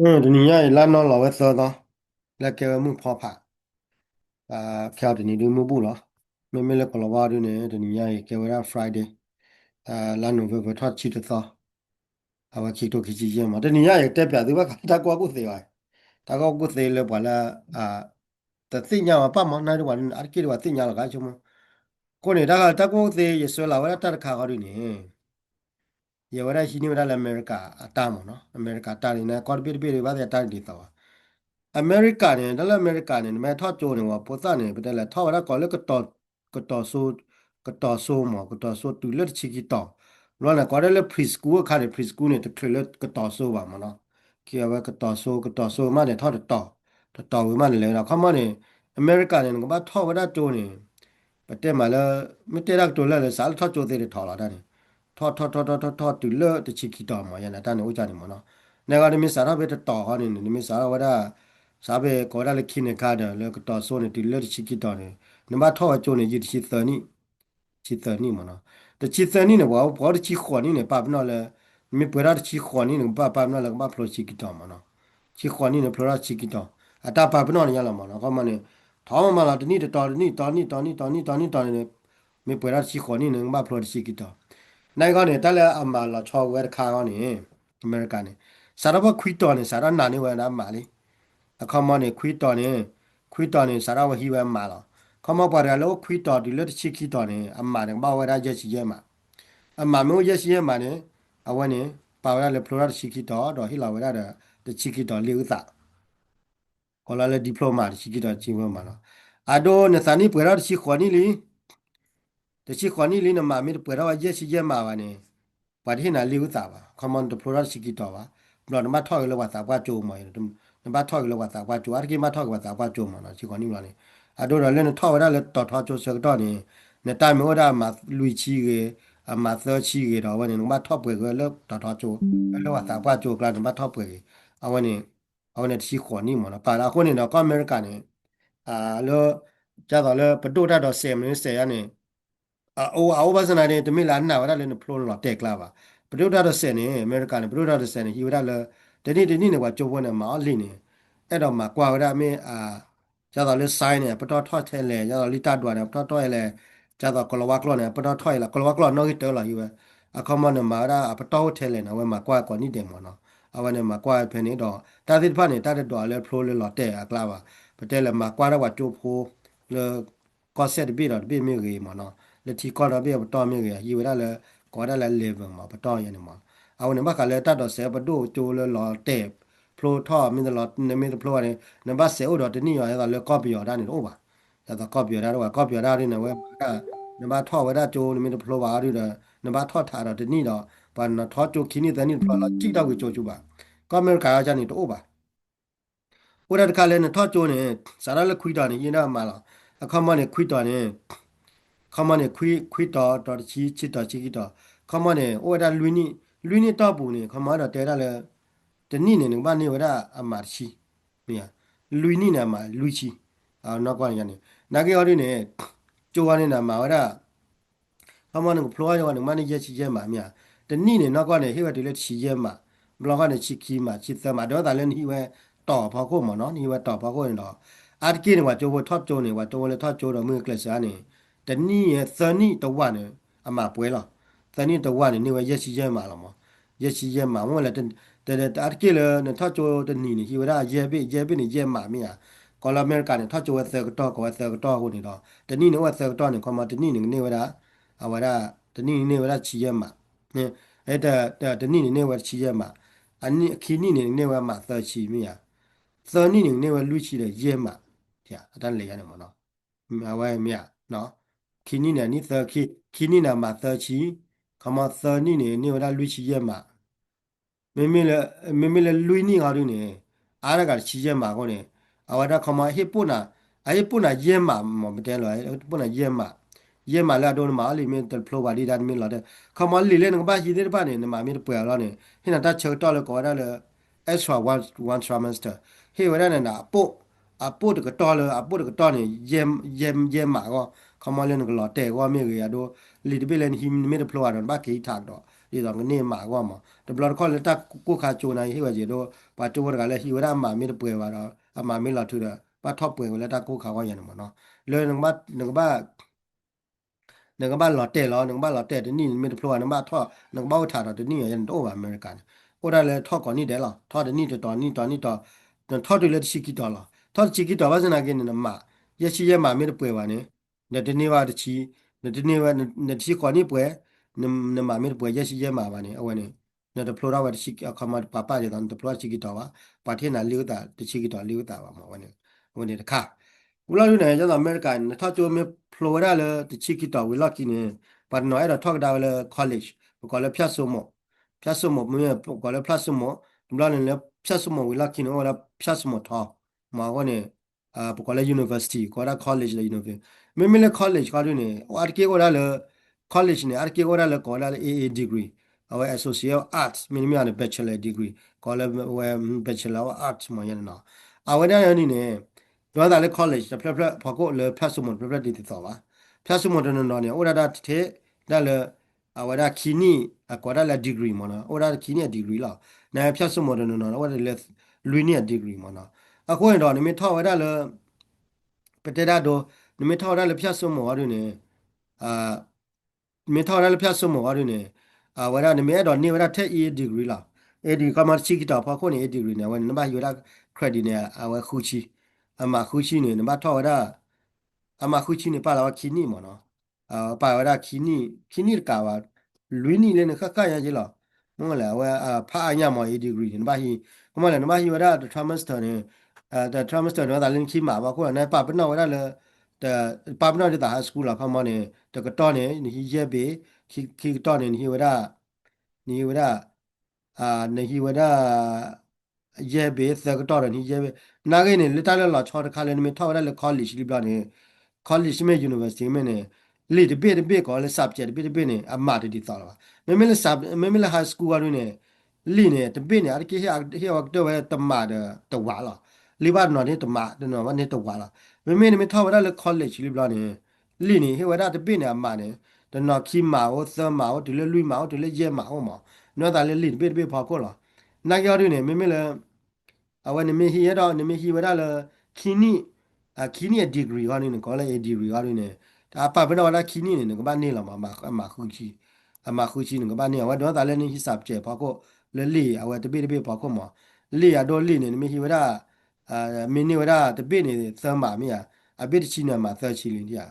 ဒီနေ့ရလာနော်လာဝဲစောတော့လက်ကေမှုဖော်ဖာခေါဒီနေ့ဒီမှုဘူးလားမလဲကလဝါဒီနေ့ဒီနေ့ရကေဝရ Friday လာနိုဗယ်ဘာထချီတော့အဝချီတိုခီချီရမှာဒီနေ့ရတက်ပြသူကတာကွာကုသေးပါတာကွာကုသေးလဲပါလားတသိညာမပတ်မနိုင်တော့အကိတော့သိညာလာကချုံကိုနေတာကတကွာသေးရဆွဲလာဝဲတတ်ခါကောဒီနေ့ရဝရရှိနေဝရလာအမေရိကအတားမနော်အမေရိကတားနေကော်ပီပီတွေပါတဲ့တားနေတော့အမေရိကန်နဲ့ဒါလည်းအမေရိကန်နဲ့မဲထော့ကျိုးနေဝပိုသားနေပတယ်လေထော့ရကောလည်းကတော်ဆိုးမကတော်ဆိုးတူလက်ချီကီတောလောနဲ့ကောလည်း preschool ခါရ preschool နဲ့တခလက်ကတော်ဆိုးပါမနော်ကီယဝကတော်ဆိုးမနဲ့ထော့တော်ဝမနဲ့လေတော့ခမနဲ့အမေရိကန်နဲ့ကဘာထော့ဝဒကျိုးနေပတဲ့မလာမတဲ့ရတော့လည်းစားထော့ကျိုးတဲ့ထော်လာတယ်ထော့တူလက်တချီကီတောမရနဲ့တန်းနေဦးကြနေမနော်နေကလည်းမစားရဘဲတော်ဟောနေနေမစားရဝဒစားပဲကောရလည်းခိနေကားတယ်လေကတော်ဆိုးနေတူလက်ချီကီတောနေနမထော့ကျိုးနေရချီသနီချီသနီမနော်တချီသနီနေဘောတချီခွန်နီနေပပနော်လေမပွေရတချီခွန်နီနေပနော်လေမဖလိုချီကီတောမနော်ချီခွန်နီနေဖလိုရချီကီတောအတာပပနော်နေရလာမနော်ကမနေထောင်းမလာတနီတော်နေမပွေရချီခွန်နီနေမဖလိုချီကီတောနိုင်ကောနေတက်လဲအမလာချောဝဲခါကောနေအမေရိကန်နေစားတော့ခွီတော်နေစားရနာနေဝဲနာမာလီအခမနေခွီတော်နေစားရဝဟီဝဲမာလာခမပါရလောခွီတော်ဒီလက်ချီခီတော်နေအမနေဘာဝရချက်ရှိရဲမှာအမမျိုးရက်ရှိရဲမှာနေအဝနေပါဝရလေဖလိုရချီခီတော်တော့ဟီလာဝရတဲ့ချီခီတော်လေးဥသာကောလာလေဒီပလိုမာချီခီတော်ချင်းဝဲမှာနော်အဒိုနေစနီပွေရချီခွန်နီလီတချီခွန်နီလီနမမီပွေရဝရက်ရှိရဲမှာပါနေပါတိနာလေးဥသာပါခမန်တဖလိုရချီခီတော်ပါဘလောနမထောက်ရလောဝသာပွားကြိုးမှာနမထောက်ရလောဝသာပွားကြိုးအရကိမထောက်ဝသာပွားကြိုးမှာနော်ချီခွန်နီမလာနေအဒိုရလည်းထောက်ရလည်းတော်ထောက်ကြိုးစကတော့နေနေတိုင်မောဒါမှာလူချီကေအမသောချီကေတော့ဝနေနမထောက်ပွေကလည်းတော်ထောက်ကြိုးလောဝသာပွားကြိုးကလည်းနမထောက်ပွေအဝနေအဝနေချီခွန်နီမနော်ပါလာခုနေတော့အမေရိကန်နေအာလောကြတော့လေပတိုတာတော့10 မိနစ်ရနေအိုဘာစနာနေတမိလာနာဝရလည်းဖလိုတော့တက်ကလာပါပတိုတာတော့10နေအမေရိကန်နေပတိုတာတော့10နေဟီဝရလည်းဒီနေ့နေကကြိုးပွဲနေမှာလိနေအဲ့တော့မှာကွာဝရမင်းကြတော့လေဆိုင်နေပတော်ထော့ထဲလေကြတော့လီတာတွာနေပတော်ထော့လေကြတော့ကလဝကလောနေပတော်ထော့လေကလဝကလောနော်ဟီတဲလာယူပဲအခမနမှာရာပတော်ထဲလေနော်ဝဲမှာကွာကွာနိတယ်မော်နော်အဝနေမှာကွာဖဲနေတော့တာသစ်ဖာနေတာတဲ့တော်လေဖလိုလေလော်တဲ့ကလာပါပတဲလေမှာကွာတော့ကြိုးဖိုးလေကော့ဆက်ပြီးတော့ပြီးမြေကြီးမော်နော်လက်တီကော်တော့ပြီးပတော်မြေကြီးယူရလေကော်ရလေလေဘမှာပတော်ရနေမှာအဝနေမှာကလည်းတတ်တော့ဆဲပဒိုကျိုးလေလော်တဲ့ဖလိုထော့မင်းတို့လော်နေမင်းတို့ဖလိုရတယ်နံပါတ်10တော့တနည်းရရလေကော့ပီယော်ဒါနေတော့ပါဒါတော့ကော့ပီယော်ဒါတော့ကော့ပီယော်ဒါနေဝဲနံပါတ်ထော့ဝဲဒါကျိုးနေမင်းတို့ဖလိုပါရတော့နံပါတ်ထော့ထားတော့တနည်းတော့ဘာနော်ထော့ကျိုးခင်းနေတယ်နေဖလိုလာကြည့်တော့ကိုကျိုးကျူပါကော့မဲကာကြနေတော့ပါဥရတကလည်းထော့ကျိုးနေစားရလေခွီတာနေရင်တော့မလားအခမနဲ့ခွီတာနေခမနဲ့ခွီတော်ချီတော်ခမနဲ့ဩဒါလွီနီတော့ဘူးနေခမတော့တဲရလဲတနည်းနေဘာနေဝရအမာချီမြာလူနီနာမှာလူချီနောက်ကွာရနေနာကေအော်ဒီနေကျိုးဝါနေနာမှာဝရခမနဲ့ဖလိုရကနေမနေရချီရဲမှာမြာတနည်းနေနောက်ကွာနေဟိဝတီလက်ချီရဲမှာဘလောကနေချီခီမှာချီသမှာတော့ဒါလည်းဟိဝဲต่อพอโคมเนาะนี่ว่าต่อพอโคนี่ดอกอาร์กินี่ว่าโจวทอดโจนี่ว่าโจเลยทอดโจดอกมือกลสานี่แต่นี่ซะนี่ตะวันเนี่ยอามาป่วยล่ะซะนี่ตะวันนี่ว่าเยสิเยมาล่ะมั้งเยสิเยมาว่าละแต่อาร์กิเลยเนี่ยทอดโจตะนี่นี่ฮิวดาเยบินี่เยมามีอ่ะกอลอเมริกันเนี่ยทอดโจเซกตอกว่าเซกตอคนนี่ดอกแต่นี่นี่ว่าเซกตอนี่คอมาแต่นี่นี่ว่าอาว่าแต่นี่ว่าชีเยมาเนี่ยไอ้แต่นี่นี่ว่าชีเยมาอันนี้คีนี่ว่ามาเซชีมีอ่ะ ဇာနီနေဝလူချီတဲ့ရဲမှာကြာအတန်းလေရတယ်မနော်မြဝဲမြနော်ခီနီနေနိသခီနီနာမှာသချီခမသနီနေဝရလူချီရဲမှာမေမေလေလူနီငါတို့နေအားရကချီရဲမှာကောနေအဝဒခမဟိပုနာအဟိပုနာရဲမှာမတဲလောပုနာရဲမှာလာတော့မှာလီမင်းတဖလိုပါလီဒါမင်းလာတဲ့ခမလီလေငဘာရှိတဲ့ပါနေမှာမင်းပွေလာနေဟိနာတချေတော့လေကောရလေ extra one trimester ဟေဝရနနာအပို့တကတော့လေအပို့တကတော့နေယဲမှာကောခမလည်းငလောတဲကောမြေရတော့လီတပိလည်းဟိမီတဖလိုရတော့ဘာကိထားတော့ ဒီတော့ကနေမှာကွာမှာတဘလခေါ်လက်တကိုခါချိုနိုင်ဟိဝကြီးတော့ပါတိုးကလည်းဟိဝရမှာမီပွဲပါတော့အမှာမီလာထူတယ်ပါထော့ပွဲလက်တကိုခါကွာရနေမှာနော်လေนึกว่าหลอดเตะล้อนึกว่าหลอดเตะที่นี่มีแต่พลัวนึกว่าท่อนึกว่าถ่ายต่อที่นี่ยันโตว่าอเมริกันโอ้ได้เลยท่อก่อนนี่ได้หรอท่อที่นี่ต่อท่อที่เลือดชิกิต่อหรอท่อชิกิต่อว่าจะนักกินน้ำมาเยอะชี้เยอะมาไม่ได้เปื่อยวันนี้เนี่ยที่นี่ว่าจะชี้เนี่ยที่นี่ว่าเนี่ยชี้ก่อนนี่เปื่อยเนี่ยมาไม่ได้เปื่อยเยอะชี้เยอะมาวันนี้เอาวันนี้เนี่ยแต่พลัวว่าจะชี้เอาคำมาป้าจะตอนแต่พลัวชิกิต่อว่าประเทศนั้นเลี้ยวแต่จะชิกิต่อเลี้ยวแต่ว่าวันนี้ค่ะ อุลาอยู่ไหนจะอเมริกันถ้าตัวมีฟลอริดาเลยติดชิกิต่อวิลากินเนี่ยปัจจุบันเราทอกดาวเลยคอลเลจก็เลยพิเศษสมุมีก็เลยพิเศษสมุตุลาเนี่ยพิเศษสมุวิลากินว่าพิเศษสมุทอมาวันเนี่ยก็เลย university ก็ได้ college เลย university ไม่เลย college ก็ด้วยเนี่ยอาร์เคก็ได้เลย college เนี่ยอาร์เคก็ได้เลยก็ได้เลย AA degree เอาไว้ associate arts มีอัน bachelor degree ก็เลยว่า bachelor of arts มาอย่างนั้นเอาไว้ได้ยังนี่เนี่ย တော့ဒါလည်း college ဖလက်ဖလက်ဖော်ကိုလေဖတ်စမွန်ဖလက်ဒီတော်ပါဖတ်စမွန်တနနော်နေဩဒါတဲ့ဒါလေအဝဒါခီနီအကွာဒါလေ degree မနော်ဩဒါခီနီ degree လားနိုင်ဖတ်စမွန်တနနော်ဩဒါလေလူနီ degree မနော်အခုရင်တော့နေမထောက်ဝဒါလေပတေဒါတော့နေမထောက်ဒါလေဖတ်စမွန်ဝရနေအာနေထောက်ဒါလေဖတ်စမွန်ဝရနေဝဒါနေမတော့နေဝဒါထက် A degree လား A degree ကမှချိကတာဖော်ကိုနေ A degree နေဝနမယူဒါ credit နေအဝခုချီအမခုချီနေနမထောက်ဒါအမခုချီနေပါလာခီနီမနော်ပါဝဒါခီနီကာဝလူနီလည်းခခရကြလားမဟုတ်လားဝဖာအညာမော် A degree နမဟီကမလည်းနမဟီဝဒါ trimester နေthe trimester တော့ဒါလင်းခီမှာပါကိုလည်းပါပနော်ဝဒါလည်းแต่ปาปนอที่ตาสกูลอะพอมอเนี่ยแต่ก็ตอนเนี่ยนี่เยเบคีตอนเนี่ยนี่วดานี่วดาอ่านี่วดาเยเบแต่ก็ตอนเนี่ยเยเบนาเกเนี่ยลิตาเลลอชอตคาเลนี่ไม่เท่าได้เลยคอลเลจลิบลาเนี่ยคอลเลจไม่ยูนิเวอร์ซิตี้ไม่เนี่ยลีดเบดเบก็เลย subject เบเนี่ยอามาที่ต่อละไม่เลยซับไม่เลยไฮสคูลอะไรเนี่ยลีเนี่ยแต่เบเนี่ยอะไรที่เฮียว่าตัวว่าตมาเดตัวว่าละลิบานนอเนี่ยตมาเดนอวันเนี่ยตัวว่าละไม่เท่าได้เลยคอลเลจลิบลาเนี่ยลีนี่เฮียว่าได้แต่เบเนี่ยอามาเนี่ยแต่นอคีมาโอเซอร์มาโอถึงเลยลุยมาโอถึงเลยเย่มาโอมาเนาะแต่เลยลีดเบพอก็ละนักยอดเนี่ยไม่เลย အဝနေမဟီရတော့နမဟီဝရလခီနီဒီဂရီဟာနေကောလေဒီဂရီဟာနေဒါပပတော့လာခီနီနေကဘာနေလာမခုချီအမခုချီနေကဘာနေဝတော့ဒါလည်းနေဟိစပ်ကျပေါ့ကိုလေလီအဝတပိပေါ့ကိုမလီရတော့လီနေနမဟီဝရမင်းနေဝရတပိနေသမ်းပါမီယာအပိတချီနေမှာသက်ချီလင်းတရား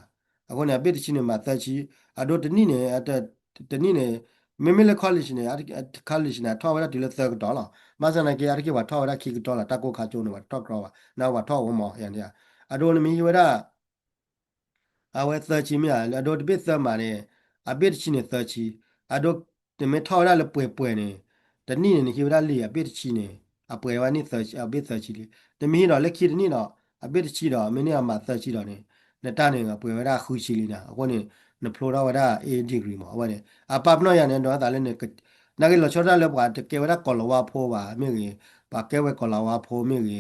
အခုနေအပိတချီနေမှာသက်ချီအတော့တနိနေအတနိနေမမေလေ college နေcollege နေထောက်ရတဲ့ဒီလက်သက်တော့လား มาสนาเกียร์ที่ว่าท่อได้คิกตัวละตะโกขาจูนว่าท่อกรอว่านาว่าท่อวมออย่างเนี้ยอโดนมีอยู่ว่าอาเวเซอร์ชิมีอ่ะอโดดบิเซอร์มาเนี่ยอาบิดชิเนี่ยเซอร์ชิอโดจะไม่ท่อได้เลยป่วยเนี่ยแต่นี่เนี่ยคิวได้เลยอาบิดชิเนี่ยอาป่วยว่านี่เซอร์ชิอาบิดเซอร์ชิเลยแต่มีเราเล็กคิดนี่เนาะอาบิดชิเนาะไม่เนี่ยมาเซอร์ชิเราเนี่ยในตาเนี่ยป่วยว่าได้คุยชิลีนะว่าเนี่ยในโปรเราว่าได้เอดีกรีมาว่าเนี่ยอาปั๊บเนาะอย่างเนี่ยเนาะแต่เล่นเนี่ยนักเรียนเราชอบได้เลยว่าจะเกี่ยวกับกอลวาโพว่าไม่เลย ปากแก้วไว้ก็ลาวาโพมีกี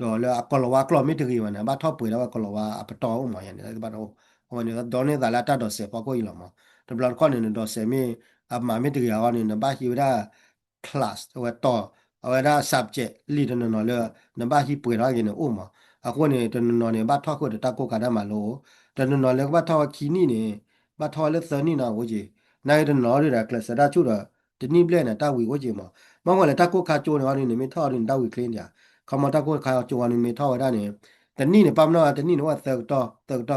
ดอแล้วก็ลาวากลอไม่ถึงอีวันนะบ้านทอปุ๋ยแล้วก็ลาวาอัปตออุ้มมาอย่างนี้บ้านโอ้วันนี้ดอนนี่แต่ละตาดอเสียปากก็อีหลอมาแต่บางคนเนี่ยดอเสียมีอับมาไม่ถึงอย่างนี้นะบ้านฮิวได้คลาสเอาไว้ต่อเอาไว้ได้ subject ลีดนั่นน่ะเลยนะบ้านฮิปุ๋ยแล้วอย่างนี้อุ้มมาอ่ะคนเนี่ยตอนนั้นเนี่ยบ้านทอก็จะตะโกกันได้มาโลตอนนั้นเลยบ้านทอคีนี่เนี่ยบ้านทอเลือดเสือนี่นะโอ้ยนายตอนนั้นเลยคลาสได้ชุดอะทีนี้เปลี่ยนนะตาวิโอ้ยมา มองว่าเลยตะกุกขาโจนว่านี่ไม่ท่อดินดาวิเคลนเนี่ยเขามาตะกุกขาโจนว่านี่ไม่ท่อได้เนี่ยแต่นี่เนี่ยปั๊มเนาะแต่นี่เนี่ยว่าthirdต่อ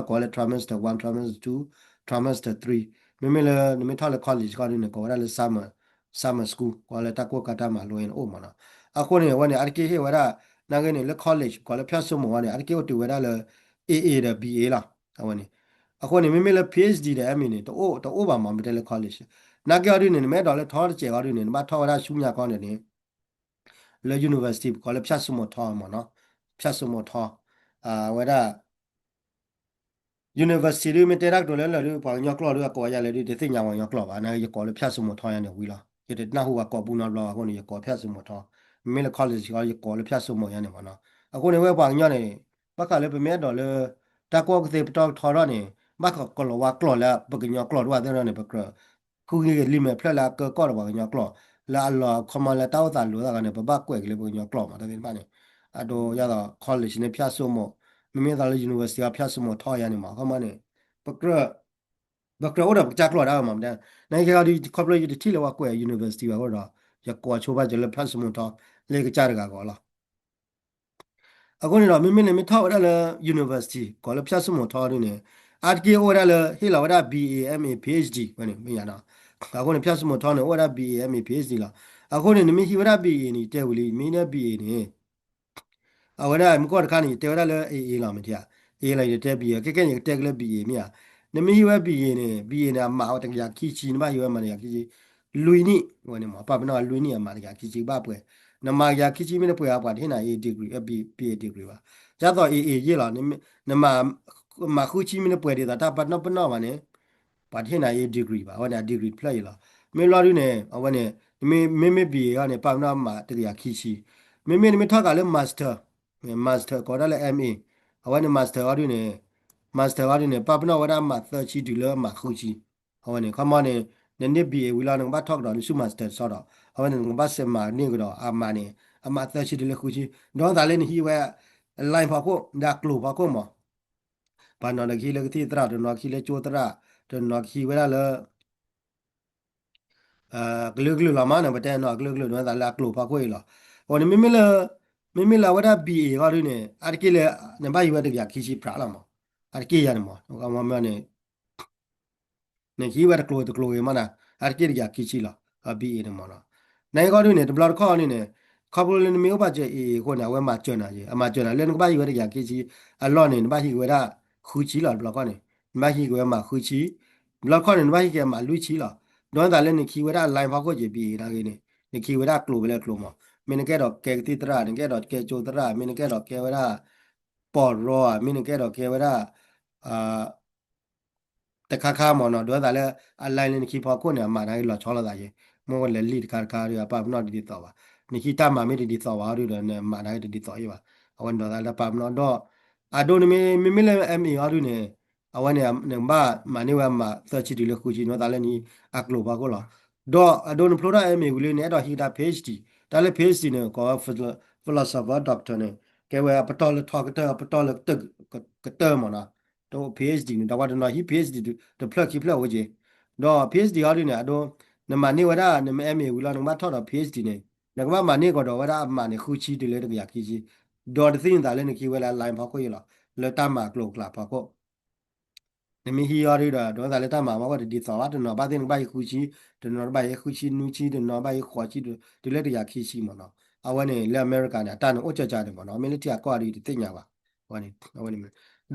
ก็เลย trimester 1 trimester 2 trimester 3ไม่เลยไม่ท่อเลย college ก็นี่ก็ว่าเลย summer school ก็เลยตะกุกขาตามาลอยโอ้มาเนาะอะคนเนี่ยว่าเนี่ยอาร์เคเฮว่าได้นั่งเนี่ยเลย college ก็เลยพิเศษสมว่าเนี่ยอาร์เคว่าตัวว่าได้เลย AA 的 BA 啦เอาวันนี้อะคนเนี่ยไม่เลย PhD 的 MA เนี่ยตัวโอ้บามาไม่ได้เลย college นักเรียนเนี่ยไม่ได้เลยทอดเจ้าเนี่ยมาทอดได้ชุ่มยาก่อนเนี่ยเลย university ก็เลยพิเศษสมทอมาเนาะพิเศษสมทอว่าได้ university ไม่ได้รักตัวแล้วเลยพอยกล้อด้วยก็อย่าเลยดิสิ่งอย่างว่ายกล้อว่านะยกล้อเลยพิเศษสมทออย่างเนี่ยวิละยี่เด็ดน่าหัวก็บุญนรอคนนี้ยกล้อพิเศษสมทอไม่เลย college ก็ยกล้อเลยพิเศษสมอย่างเนี่ยมาเนาะคนนี้ว่าบางอย่างเนี่ยบักกะเลยเป็นแม่ดอเลยตะกัวก็จะไปทอดเนี่ยบักก็กล้อว่ากล้อแล้วบักก็ยกล้อด้วยแต่เนี่ยบักก็ ခုကြီးကလိမဲ့ဖလက်လာကောတော့ပါညကလောလာလောခမလာတောက်တာလို့တာကနေပပကွက်ကလေးပညကလောမှာတဲ့ပါနေအတော့ရတော့ college နဲ့ဖြတ်စုံမမိမိသားလေး university ဖြတ်စုံမထောက်ရနေမှာခမနေပကရဘကရဝဒပကြကလောတာမှာတဲ့နိုင်ကြဒီ college တီလောကွက် university ပါတော့ရကွာချိုးပါကြလေဖြတ်စုံမထောက်လေကကြရကောလားအခုနေတော့မိနေမထောက်ရလဲ university ကောလည်းဖြတ်စုံမထောက်ရနေအာတကေဩရလဲဟေလာဝဒ BA MA PhD ဘယ်နေမရနာအခုနေဖြတ်စုံမထောက်နေဩရ BA MA PhD လားအခုနေမိဟိဝဒ BA နေတဲဝလီမင်းနဲ့ BA နေအဝဒမကောတခါနေတဲဝဒလဲအေးလာမတရားအေးလိုက်တဲ့ BA ကဲတဲကလေး BA မြာနမိဟိဝ BA နေ BA နာမှာဟောတကရခီချီနမဟိဝမနေရခီချီလူနီဝနေမှာပပနာလူနီအမှာတကခီချီပါပွဲနမရခီချီမင်းပွဲအပွားဟင်နာ A degree BA degree ပါကြတော့အေးရေးလာနမမခုချီမင်းပွဲတဲ့တာပတ်နပနာပါနေပါဟင်နာ A degree ပါဟောနာ degree ဖလိုက်လာမေလာရီနေအဝနေမေ BA ကနေပပနာမှာတကရခီချီမေထားကလည်း master ကောဒါလည်း MA အဝနေ master အရင်းနေ master အရင်းနေပပနာဝရမှာသချီဒီလမှာခုချီအဝနေခမနေနည်း BA ဝီလာနံပါတ်ထောက်တော့စု master ဆောတော့အဝနေနံပါတ်စမနေကတော့အမနေအမသချီဒီလခုချီတော့ဒါလည်းဟိဝဲ line ဖာကိုဒါကလိုဖာကိုမဘာနော်ခီလေကတိတရာတော့ခီလေချိုတရာတော့ခီဝဲလာဂလုဂလုလာမနဘတဲ့နော်ဂလုဂလုတော့ဒါလာကလိုဖာကိုရလာဟိုနေမိမလာဝဒ BA ကရင်းနေအတကိလေနံပါတ်ယူဝတဲ့ပြခီချီဖရာလာမအတကိရနမကမမနေနေကြီးဝဲတကလိုရမနာအတကိရခီချီလာBA နမနာနိုင်ကောရင်းနေဒဘလာခေါနေနေခဘလနေမျိုးပါကျအေကိုနာဝဲမှာကျွန်းနာကြီးအမကျွန်းနာလဲနံပါတ်ယူဝတဲ့ခီချီအလော့နေနံပါတ်ယူဝဒခူချီလာဘလာခေါနေနံပါတ်ယူဝဲမှာခူချီဘလာခေါနေနံပါတ်ယူကမှာလူချီလာတော့ဒါလည်းနေခီဝဒလိုင်းဖာကိုကြBA လာကိနေခီဝဒကလိုပဲကလိုမမင်းကဲတော့ကဲတိတရာနေကဲတော့ကဲချိုတရာမင်းကဲတော့ကဲဝဒပေါ်ရောမင်းကဲတော့ကဲဝဒအာတခါခါမနော်တော့ဒါလည်းအလိုင်းနေခီဖော်ကိုနေမှာတိုင်းလောချောလာတာရေမောလည်းလီတခါခါရပါမနော်ဒီတော့ပါနေခီတမှာမေဒီတော့ပါရတော့နေမှာတိုင်းဒီတော့ရပါအဝန်တော့လည်းပါမနော်တော့အဒိုနမီလည်း MA ရနေအဝန်နေနံပါတ်မနေဝမှာသချီဒီလခုချီနော်ဒါလည်းနီအကလိုပါကိုလားတော့အဒိုနဖလိုရာ MA ကိုလည်းနေတော့ဟီတာ PhD ဒါလည်း PhD နဲ့ကော philosopher doctor နဲ့ကဲဝဲပတော်လထောက်တော့ပတော်လတကတဲမနာတော့ PhD နဲ့တော့တော့ဟီ PhD တဖလက်ခိဖလက်ဝကြီးတော့ PhD ရနေတော့နမနေဝရနမ MA ဝလာနမထောက်တော့ PhD နဲ့နကမနေကတော့ဝရအမနေခုချီတလေတကရခီချီဒေါ်တသိန်းဒါလည်းနေခိဝဲလာလိုင်းဖောက်ကိုရလာလက်တမကလောကလာဖောက်ကိုနမီဟီရရတော့ဒါလည်းတမမဝတ်ဒီသောဝတ်နော်ဘာတင်ဘိုင်ခုချီတနော်ဘိုင်ခုချီနူချီတနော်ဘိုင်ခွာချီဒီလေတရခီချီမနော်အဝနေလက်အမေရိကန်တာတန်အိုချကြတယ်ပေါ့နော်အမေရိကကွာဒီတိညာပါဟောနေအဝနေ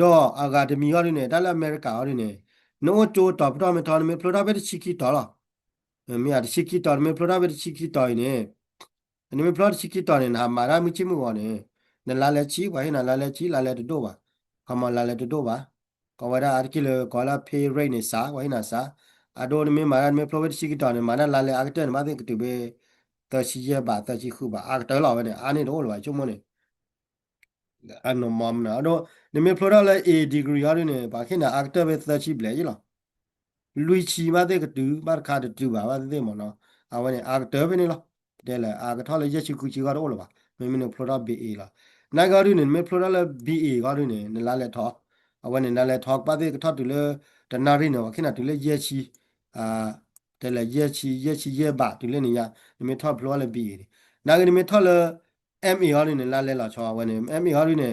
တော့အဂါဒမီရနေတလက်အမေရိကန်ရနေနို့တိုတော့ပတော်မတော်မီဖလိုဒါဘက်ချီကီတော်လားမီယာချီကီတော်မီဖလိုဒါဘက်ချီကီတော်နေနမီဖလိုချီကီတော်နေနာမာရာမီချီမူဝနေနလာလက်ချီဝိုင်းနလာလက်ချီလာလက်တို့ပါကမလာလက်တို့ပါကဝရအာကိလကောလာဖေးရိနေစာဝိုင်းနာစာအဒိုနမီမာရာမီဖလိုဘက်ချီကီတော်နေမာနာလာလက်အာကတဲ့မာတဲ့ကတူဘေတရှိရပါတရှိခုပါအာတော်လာဝနေအာနေတော့လောချုံမနေအနမမနာတော့နမီဖလိုဒါလည်း A degree ရနေပါခင်နာအာကတဲ့ပဲတရှိပလေရလားလူချီမတဲ့ကတူဘာခါတူပါဘာတဲ့မနော်အဝနေအာတော်ပဲနေလားတဲ့လေအာကထော်လေရချီကူချီကတော့လောပါမင်းမင်းဖလိုဒါ BA လားနိုင်ကားရင်းနေဖလိုဒါလည်း BA ကားရင်းနေနလာလေထော်အဝနေနလာထော်ပါတဲ့ကထော်တူလေတနာရင်းနော်ခင်နာတူလေရချီအာတဲ့လေရချီရပါတူလေနေရနမထော်ဖလိုလည်း BA နာကနေမထော်လေ MA ရင်းနေလာလဲလာချောအဝနေ MA ရင်းနေ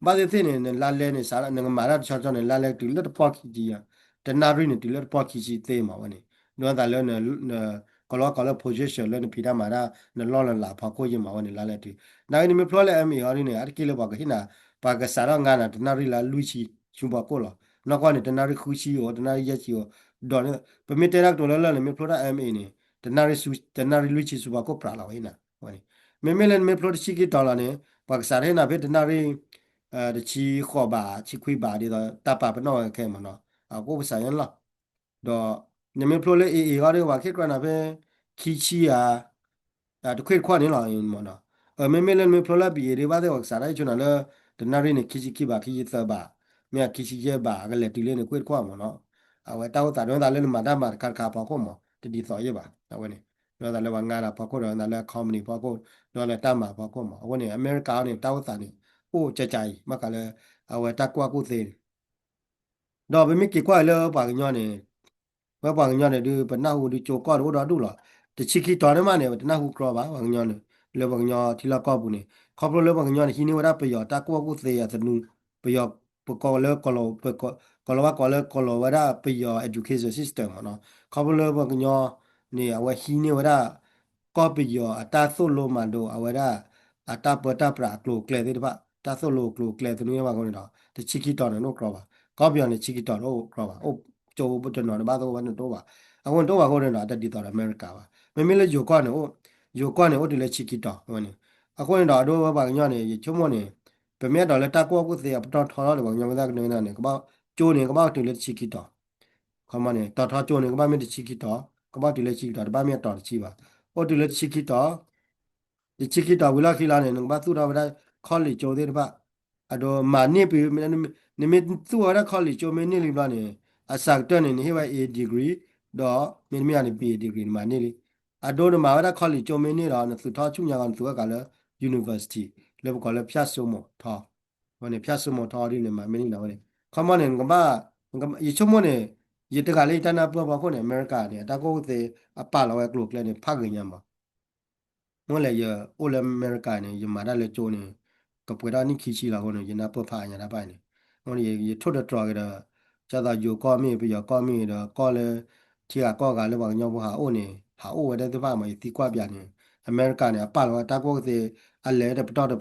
ဘာတဲ့တဲ့နေလာလဲနေစားနေမာရချောချောနေလာလဲတူလေတော့ပေါ့ကြီးရတနာရင်းနေတူလေပေါ့ကြီးစီသေးမှာဝနေတော့ဒါလည်းကလော position လည်းဖိတာမာရာနလောလလာဖာကိုရမှာဝနေလာလဲတူနိုင်နေမဖလောလဲအမီဟာရင်းနေအကိလဘာကဟိနာပါကစားရငါနာတနာရီလာလူချီချူပါကိုလာနောက်ကနေတနာရီခူချီရောတနာရီရက်ချီရောဒေါ်နေပမီတဲရက်ဒေါ်လာလည်းမဖလောတာအမီနေတနာရီလူချီစူပါကိုပရာလာဝိနာဝနေမေလည်းမဖလောချီကီဒေါ်လာနေပါကစားရနာဘေတနာရီတချီခေါ်ပါချီခွေပါဒီတော့တပါပနောခဲမနော်အခုပစာရလားတော့နမေဖလိုလေအေကားတွေဝါခေကရနာပဲခီချီယာတခွေခွာနေလာရင်မနော်မေလည်းမေဖလိုလာဘီရေဘာတဲ့ဝါစားရိုချွနာလေတနာရင်းခီချီခိပါခီသဘာမြခီချီရဲ့ဘာကလည်းတီလေးနေခွေခွာမနော်အဝတောက်တာတော့ဒါလည်းမတာမာကာကာပါခုမ တဒီသောရပါအခုနေတော့ဒါလည်းဝငါလာပကောတော့ဒါလည်း company ပကောတော့လည်းတမပကောမှာအခုနေအမေရိကန်နေတောက်တာနေဟိုကြကြမကလည်းအဝတက်ကွာကုသေးတော့ဘယ်မိကေကွာလဲပါကညနေဘယ်ပါကညနေဒီပနာဟူဒီချိုကောတော့ဒူလာတချီကီတော်နေမနေတနာဟူကရပါပါကညနေလေပါကညတီလာကောဘူးနေခေါပလိုလေပါကညနေဟိနေဝရပယောတက်ကွာကုသေးရသနူပယောပကောလေကောလောပကောကောလောကောလေကောလောဝရပယော education system နော်ခေါပလိုပါကညနေအဝဟိနေဝရကောပယောအတာဆုလိုမန်ဒိုအဝရအတာပတာပရာကလိုကလေတဲ့ပါတာဆုလိုကလိုကလေတနည်းပါကောနေတာတချီကီတော်နေနော်ကရပါကောပြောင်းနေချီကီတော်တော့ကရပါအိုကျိုးဘတ်နော်ဘာတော့ဘာတော့ပါအဝန်တော့ပါကောနေတာတက်ဒီတော်အမေရိကပါမမေလေဂျိုကောနေဂျိုကောနေအိုဒီလေချီကီတော်ဟိုနေအခုနေတော့တော့ဘာညနေချုံမနေဗမေတော်လေတက်ကောကုသေးပတော်ထော်တော့ဘာညမသားကနေနေကပောကျိုးနေကပောတီလေချီကီတော်ခမနေတော်ထော်ကျိုးနေကပေမေချီကီတော်ကပောတီလေချီကီတော်ဗမေတော်ချီပါအိုတီလေချီကီတော်ဒီချီကီတော်ဝလာခီလာနေနဘာသူတော်ဗဒခေါ်လီကျိုးသေးတပါအတော့မာနေပြီနိမသူရခေါ်လီကျိုးမင်းနေလီပါနေအစက်တနေနေဟိဝ A degree တော့မင်းမရနေ B degree မာနေလီအတော့မာရခေါ်လီကျိုးမင်းနေတော့သူထောချုံညာကန်သူကလည်း university လေဘကလည်းဖြတ်စုံမထောဝနေဖြတ်စုံမထောဒီနေမှာမင်းနေတော့ခမနေကဘာရေချုံမနေရေတကလေးတနာပေါ်ပါခုနေအမေရိကန်နေတကောသေးအပလောကလုကလည်းနေဖခင်ညမှာမလဲရအိုလအမေရိကန်နေရမာရလေကျိုးနေကပွေရာနိခိချီလာခုနေရနာပဖာညာနာပိုင်နေဟိုနေရထွတ်တော်ကြတဲ့ကျသာယူကောမီပြီးကောမီတော့ကောလေတီကကောကလည်းဘာညောဘဟာအိုနေဟာအိုဝတဲ့တပါမတီကွာပြနေအမေရိကန်နေပလောတကောသေးအလဲတဲ့ပတော်နေ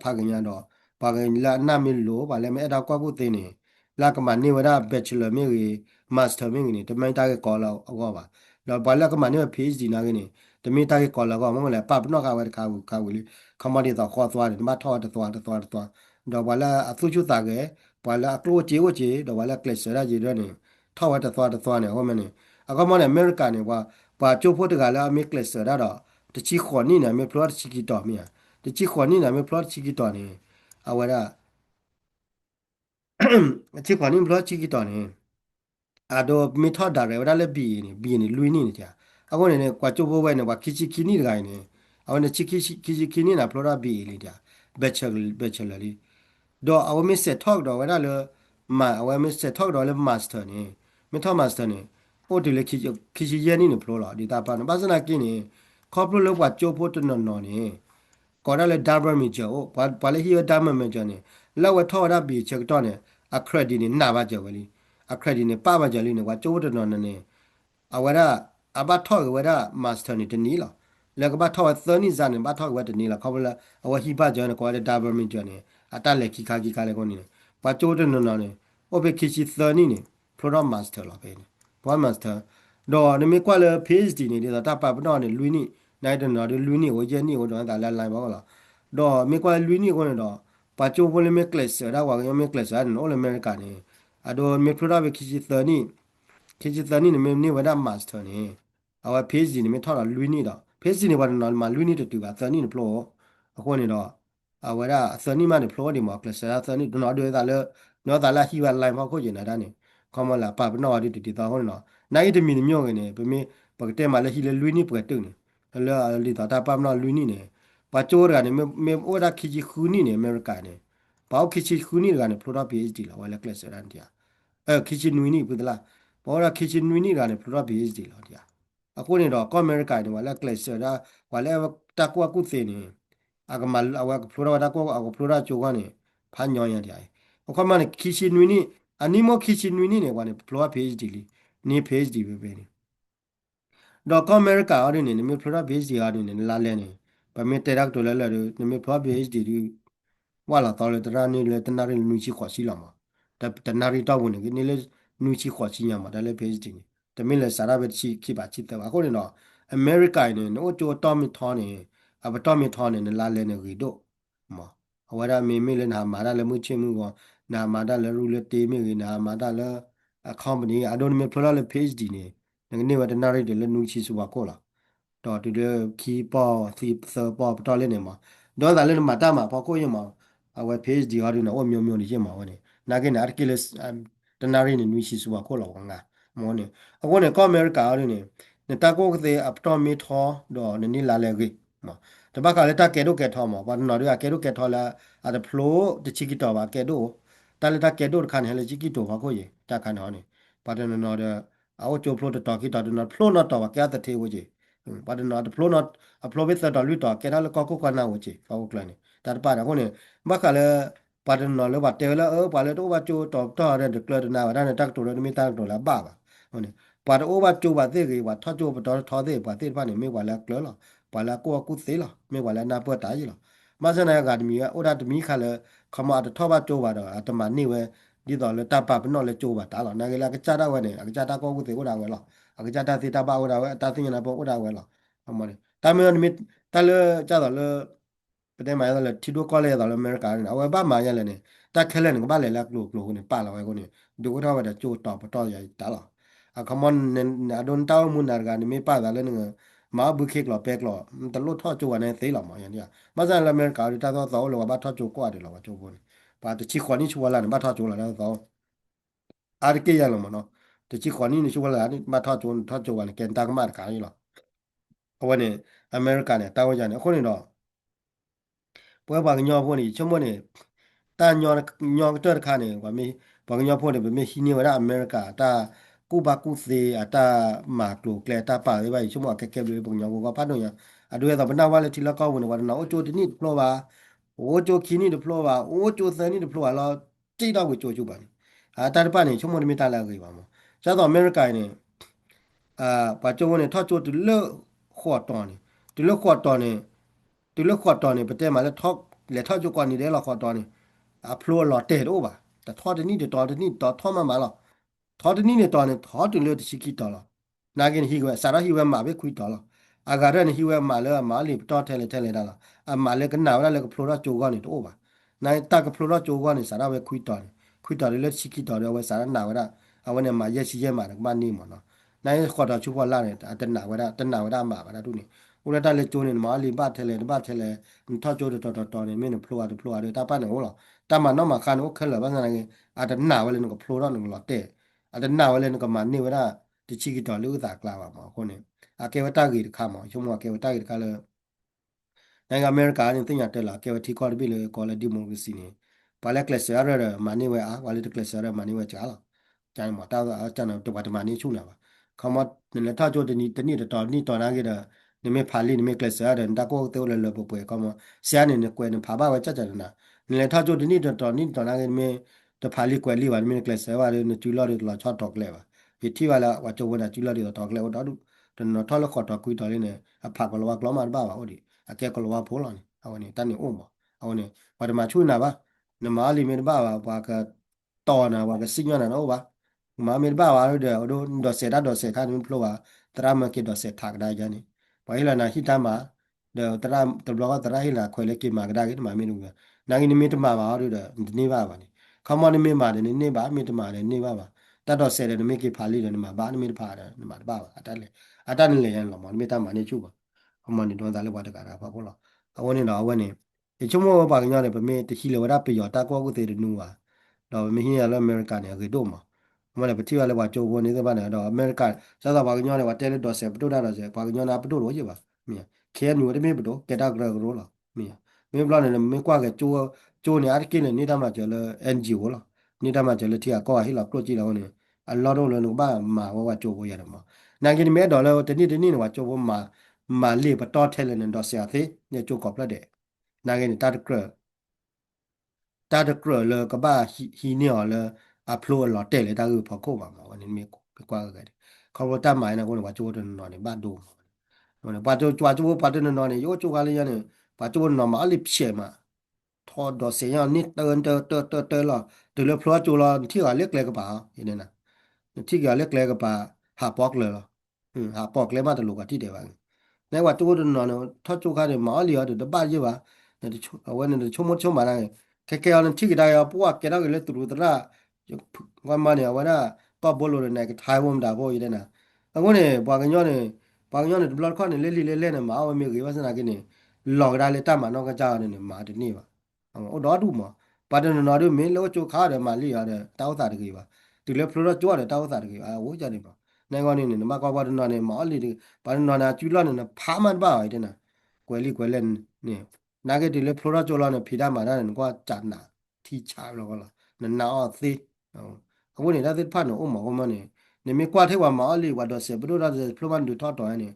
ဖခင်ညာတော့ဘာကလာနာမီလိုဘာလဲမဲအတော့ကွာကုသေးနေလာကမနေဝရဘက်ချ်လာမီမာစတာမီနေတမိုင်းတာကကောလောက်အောပါတော့ဘာလဲကမနေ PhD နာကနေတမီတာကကောလာကောမလဲပပနော့ကဝဲကာဝကာဝလီခမဒီတော့ခေါ်သွားတယ်မထောက်တော့တော့ဘာလဲအသူချူတာကဘာလဲအကလိုချေဝချေတော့ဘာလဲကလစ်စရာကြီးတော့နေထောက်တော့နေဟောမနေအကမနဲ့အမေရိကန်နေဘာချိုဖို့တကလာအမေကလစ်စရာတော့တချီခွန်နီနေမေပလော့ချီကီတော်မီတချီခွန်နီနေမေပလော့ချီကီတော်နေအဝရချီခွန်နီပလော့ချီကီတော်နေအတော့မီထော်ဒါရဝရလည်းဘီနေလူနီနေကြအခုနေကွာချိုဖို့ဝဲနေကွာခီချီခီနီတကိုင်းနေအခုနေချီခီနီနာဖလော်ရာဘီလေကြbachelor လီတော့အဝမစ်ဆက်ထောက်တော့ဝရလည်းအဝမစ်ဆက်ထောက်တော့လည်း master နေမထောက် master နေဟိုဒီလေခီချီရဲနီနေဖလော်လာဒီတာပါနပါစနာကင်းနေခေါပလိုလောက်ကွာချိုဖို့တနော်နေကောရလေဒါဘမီကျော်ဘာလေဟီဒါမမကျော်နေလောက်ဝထော်ရဘီချက်တော့နေအခရက်ဒီနေနာပါကျော်ဝလီအခရက်ဒီနေပပါကျော်လီနေကွာချိုးတနော်နေအဝရအဘထော်ဝရ master နေတနီလားလကဘထောက်သနီဇန်ဘထောက်ဝတ်နီလာခေါပလာအဝဟိပါဂျန်ကိုရဒါဘမင်ဂျန်နေအတလက်ခိခါခိကလည်းကိုနေပါချိုးတဲ့နော်နေအိုဘေခိချီသနီနေပရိုဂရမ်မာစတာလာပဲဘောမာစတာတော့နမေကွာလေ PhD နေတာတပပတော့နေလူနီနိုင်တဲ့နော်လူနီကိုရဲ့နီကိုတော့ဒါလာလိုက်ပါလားတော့မေကွာလူနီကိုနေတော့ပါချိုးပိုလီမက်ကလစ်ရာဝါရမက်ကလစ်ရာနော်လေအမေရိကန်နေအတော့မေပရိုဂရမ်ခိချီသနီနေမေဝဒမာစတာနေအဝ PhD နေမေထောက်တာလူနီတော့ ဖေးစီနေပါတော့မှာလူနေတူပါသန်နီဖလောအခုနေတော့အဝရသန်နီမနေဖလောဒီမှာကလစရာသန်နီဒနော်တွေကလည်းနော်ဒါလာဟီဝလိုင်မခုကျနေတာနေကမလာပပနော်ဒီတီတာဟောနော်နိုင်တမီညော့နေပမေပကတဲ့မှာလည်းဟီလေလူနီပွဲတုံနေလဲလီတာပမနော်လူနီနေပါချိုးရနေမေအိုရာခီဂျီခူနီနေအမေရိကန်နေဘောက်ခီဂျီခူနီကနေဖလော PhD လာဝလဲကလစရန်တီယာခီဂျီနွီနီပဒလာဘောရာခီဂျီနွီနီကနေဖလော PhD လာတီယာအခုနေတော့ကောအမေရိကန်နေဝါလက်ကလစ်ဆာဒါဝါလဲတကွာကုသိနေအကမလအဝကဖလိုရာတကွာအကဖလိုရာချိုကနေဖာညောင်းရတဲ့အခုမှနေခီချီနွီနီအနီမိုခီချီနွီနီနေကွာနေဖလို PhD လီနေ PhD ပဲနေတော့ကောအမေရိကန်အရင်းနေနေဖလိုရာ PhD အရင်းနေလာလဲနေဗမေတက်ရက်တိုလဲလဲနေဖလို PhD ဒီဝါလာတော်လေတရာနေလေတနာရီနွီချီခွာစီလာမှာတနာရီတော့ဝင်နေလေနွီချီခွာစီညာမှာဒါလဲ PhD နေတမင်းလဲစာရဘချီခိပါချစ်တယ်အခုနေတော့အမေရိကန်နေနို့ချိုတော်မီထောင်းနေအဘတော်မီထောင်းနေလာလဲနေရီတို့မအဝရမေလဲနာမာရလဲမှုချင်းမှုကနာမာဒလဲရူလဲတေးမေရီနာမာဒလဲအကောမနီအဒိုနီမီဖလိုလဲ PhD နေနေဝတနာရီလဲနူချီစုပါကောလာတော့ဒီခီပေါ်စီစပေါ်တော်လဲနေမှာတော့ဒါလဲမှာတမှာပေါ့ကိုရမှာအဝ PhD ဟာဒီနော်မျိုးနေရမှာဝနေနာကေနာကီလစ်တနာရီနေနူချီစုပါကောလာဝငါမောနေအခုနေကောအမေရိကန်အရင်းနေ ne ta ko te up to mi tho do ne ni la le gi ma te ba ka le ta ke do ke tho ma ba no do ya ke do ke tho la a de flow de chi ki to ba ke do ta le ta ke do kan he le chi ki to ba ko ye ta kan ho ne ba de no de a o cho flow de to ki to de no flow no to ba ka te wo je ba de no de flow not a flow with the lu to ke na le ko ka na wo je ba ko kla ne ta pa da ko ne ba ka le ba de no le ba te la ba le to ba cho to de de kla de na ba da ne ta to de mi ta to la ba ho ne ပါတော့ဘာကျိုးပါသေးကြီးပါထကျိုးပါတော့ထောသေးပါသေးပါနေမေဝါလာကလောပါလာကိုကုသေးလားမေဝါလာနာပွတ်တာကြီးလားမဆနာကဒမီကအိုဒါဒမီခါလေခမတ်ထောပါကျိုးပါတော့အတမနေဝဲဒီတော့လေတပပနော်လေကျိုးပါတာလားနာကလာကကြတာဝဲနေအကကြတာကောကုသေးဟိုဒါဝဲလားအကကြတာသေးတပါဟိုဒါဝဲအတာသိညာပေါ်ဟိုဒါဝဲလားအမလေးတာမန်မီတလေကြတော့လေပတဲ့မိုင်တော့လေတီဒိုကောလေတော့လေအမေရိကန်အဝဲပါမာရလေနေတက်ခဲလေနေဘာလေလက်ကလို့ကိုနေပါလာဝဲကိုနေဒိုတော့ဝဲကျိုးတော့ပတော့ရတာလား akamon adon taw mun narga ni me pa da le nga ma bu khek lo pek lo ta lo tho chu wa ne te lo ma yan ya ma sa la mer ka ri ta so lo ba tho chu kwa de lo ba chu bo ba ti chi khwa ni chu wa la ba tho chu la da so ar ke ya lo ma no ti chi khwa ni chu wa la ni ba tho chu wa ne ken ta ma ka ni lo ဟိုကနေအမေရိကန်နဲ့တာဝန်ကျနေအခုနေတော့ပွဲပါကညောဖို့နေချုံမနေတာညောတော့ခါနေကမေပါကညောဖို့နေမေဟီနေဝရအမေရိကတာကူဘာကူစေအတာမာကလိုကလက်တာပါလေပါချုံမကကဲဘလေပုံညောကဖတ်တော့ရအတွေ့တော့ဘနာဝါလေတီလကောဝင်ဝရနာအိုချိုတနိဖလောပါအိုချိုခီနီဒဖလောပါအိုချိုသန်နီဒဖလောပါလောတိတော့ကိုချိုချိုပါနေအာတာတပနေချုံမနေမတာလာကြီးပါမကျတော့အမေရိကန်နေ ပါကြုံနေထောက်ချိုတူလခေါ်တော်နေတူလခေါ်တော်နေတူလခေါ်တော်နေပတဲ့မှာလဲထောက်လဲထောက်ချိုကွာနေတယ်လခေါ်တော်နေအဖလိုလော်တဲ့တော့ပါတထော်တနီးတော်တနီးတော်ထော်မမလားထော်တနီးနေတော်နေထော်တူလတရှိကီတော်လားနာဂင်ဟီကွာစာရဟီဝဲမှာပဲခွီတော်လားအာဂရန်ဟီဝဲမှာလဲမာလီတော်ထဲလေထဲလေတာလားအမာလဲကနာဝလဲကဖလိုတော့ချိုကနေတော့ပါနိုင်တကဖလိုတော့ချိုကနေစာရဝဲခွီတော်နေခွီတော်လေရှိကီတော်ရောဝဲစာရနာဝရအဝနဲ့မှာရက်ရှိရဲမှာကမနေမနော် နိုင်ခေါ်တော့ချူပေါ်လာတယ်တနာဝရမှာပါလားသူနေဦးရတလည်းကျိုးနေမှာလီဘထဲလေဘထဲလေထောက်ကျိုးတော်နေမင်းဖလိုရတယ်ဖလိုရတယ်တပတ်နေဟုတ်လားတမနော်မခါနိုခက်လာဘာသာနေအတနာဝလည်းကဖလိုတော့နေလို့တဲ့အတနာဝလည်းကမနေဝရတချီကတော်လူသာကလာပါမှာခုနေအကေဝတာကြီးခါမှာချုံမကေဝတာကြီးကလည်းနိုင်ငံအမေရိကန်တင်ရတက်လာကေဝတီခေါ်ပြီးလေကော်လေဒီမိုကရေစီနေပါလက်ကလစ်ရရမနေဝအားဝါလေတကလစ်ရမနေဝကြားလားကျန်မှာတာကျန်တော့တမနေချုံလာပါ ခမတ်နေထကြိုတနီတနီတော်နီတော်နာကြတဲ့နိမေဖာလီနိမေကလဆာတဲ့တကောတေလလပပွဲကမဆရာနေနေကွယ်နေဖာပါဝကြကြနာနေထကြိုတနီတော်နီတော်နာကြမေတဖာလီကွယ်လီဝါနိမေကလဆာဝါရနေကျူလာရလာချတ်တော့ကလဲပါဒီတိဝလာဝါချိုဝနာကျူလာရတော့ကလဲတော့ဒုတနော်ထလခေါ်တော့ကွီတော်လေးနေအဖကလောကလောမပါပါဟုတ်ဒီအကဲကလောဖိုးလာနေအဝနေတန်နေအုံးပါအဝနေဘာတမချွနာပါနမလီမေပါပါဘာကတော်နာဘာကစိညနာနော်ပါ ma mi ba wa de do se da do se kha mi plo wa tra ma ke do se thak da ja ni ba hi la na hi ta ma de tra de blo ga tra hi la khwe le ke ma ga da ke ma mi nu ga na ngi ni mi ta ma ba do de ni ba ba ni kha ma ni mi ma de ni ba mi ta ma de ni ba ba ta do se de ni mi ke pha li de ni ma ba ni mi pha de ni ma ba ba ata ni le yan lo ma ni mi ta ma ni chu ba kha ma ni do da le ba de ka ba ko lo a wo ni no a wo ni ဒီချုံမောပါကညနေပမေတခီလေဝရပေယောတာကောကုသေးတယ်နူပါတော့မဟင်းရလဲအမေရိကန်နေကေတော့မှာမလည်းပတိရလဲပါကြိုးပေါ်နေတဲ့ဘာနဲ့တော့အမေရိကန်စားစားပါကညနေပါတဲလက်တော့ဆေပတိုတာတော့ဆေပါကညနာပတိုလို့ရပါမြင်ခဲနူတမေပတိုကေတာဂရဂရောလားမြင်မင်းဘလာနေမင်းကွာကကျိုးနေအကင်းနေနေတာမှကျလဲ NGO လားနေတာမှကျလဲတီကောဟိလာပရိုကြည့်တော့နေအလောတော့လည်းဘာမှာဝကြိုးပေါ်ရတယ်မှာနိုင်ငံမဲတော့လဲတနေ့နေဝကြိုးပေါ်မှာလေပတော့ထဲလဲနေတော့ဆရာသေးနေကြိုးကောပလက်တဲ့နိုင်ငံတာတကရ ta de kro le ka ba hi ne le a phlo lo te le ta ku pho ko ba ma wa ni me ko kwa ga de kho ro ta mai na ko wa chu de no ni ba do no ne ba do chwa chu ba de no ni yo chu ga le ya ne ba chu no ma li phe ma tho do se ya ni te la de le phlo chu la thi ga le le ka ba ni ne na thi ga le ka ba ha pok le lo ha pok le ma de lo ka ti de ba 那我做的呢，他做开的马里啊，的八一吧，那就我那就出马来，开了提给大家不啊，给那个来堵的啦，就我妈呢，我那把菠萝的那个台湾大包一点呢，我呢，把个鸟呢，不老看呢，来呢，马我没给我是那个呢，老给他来打嘛，那个家的呢，马的呢吧，我哪度嘛，把这那都没了，做卡的马里啊的，到啥的给吧，对了，除了做的到啥的给啊，我家的嘛。နိုင်ကောင်းနေနေမကောက်ပါတော့နေမော်လီဒီပါနော်နာကျူလာနေဖာမန်ပါရတဲ့နာကွယ်လီကွယ်လဲနေနာဂက်တီလေဖလိုရာချိုလာနေဖီဒါမာနာနေကွာဂျာနာတီချာလောကလာနနာအသေးအခုနေတာသစ်ဖတ်နော်အမအမနေမေကွာထဲဝါမော်လီဝါတော့ဆေဘဒိုရာဖလိုမန်ဒူထော်တော်နေ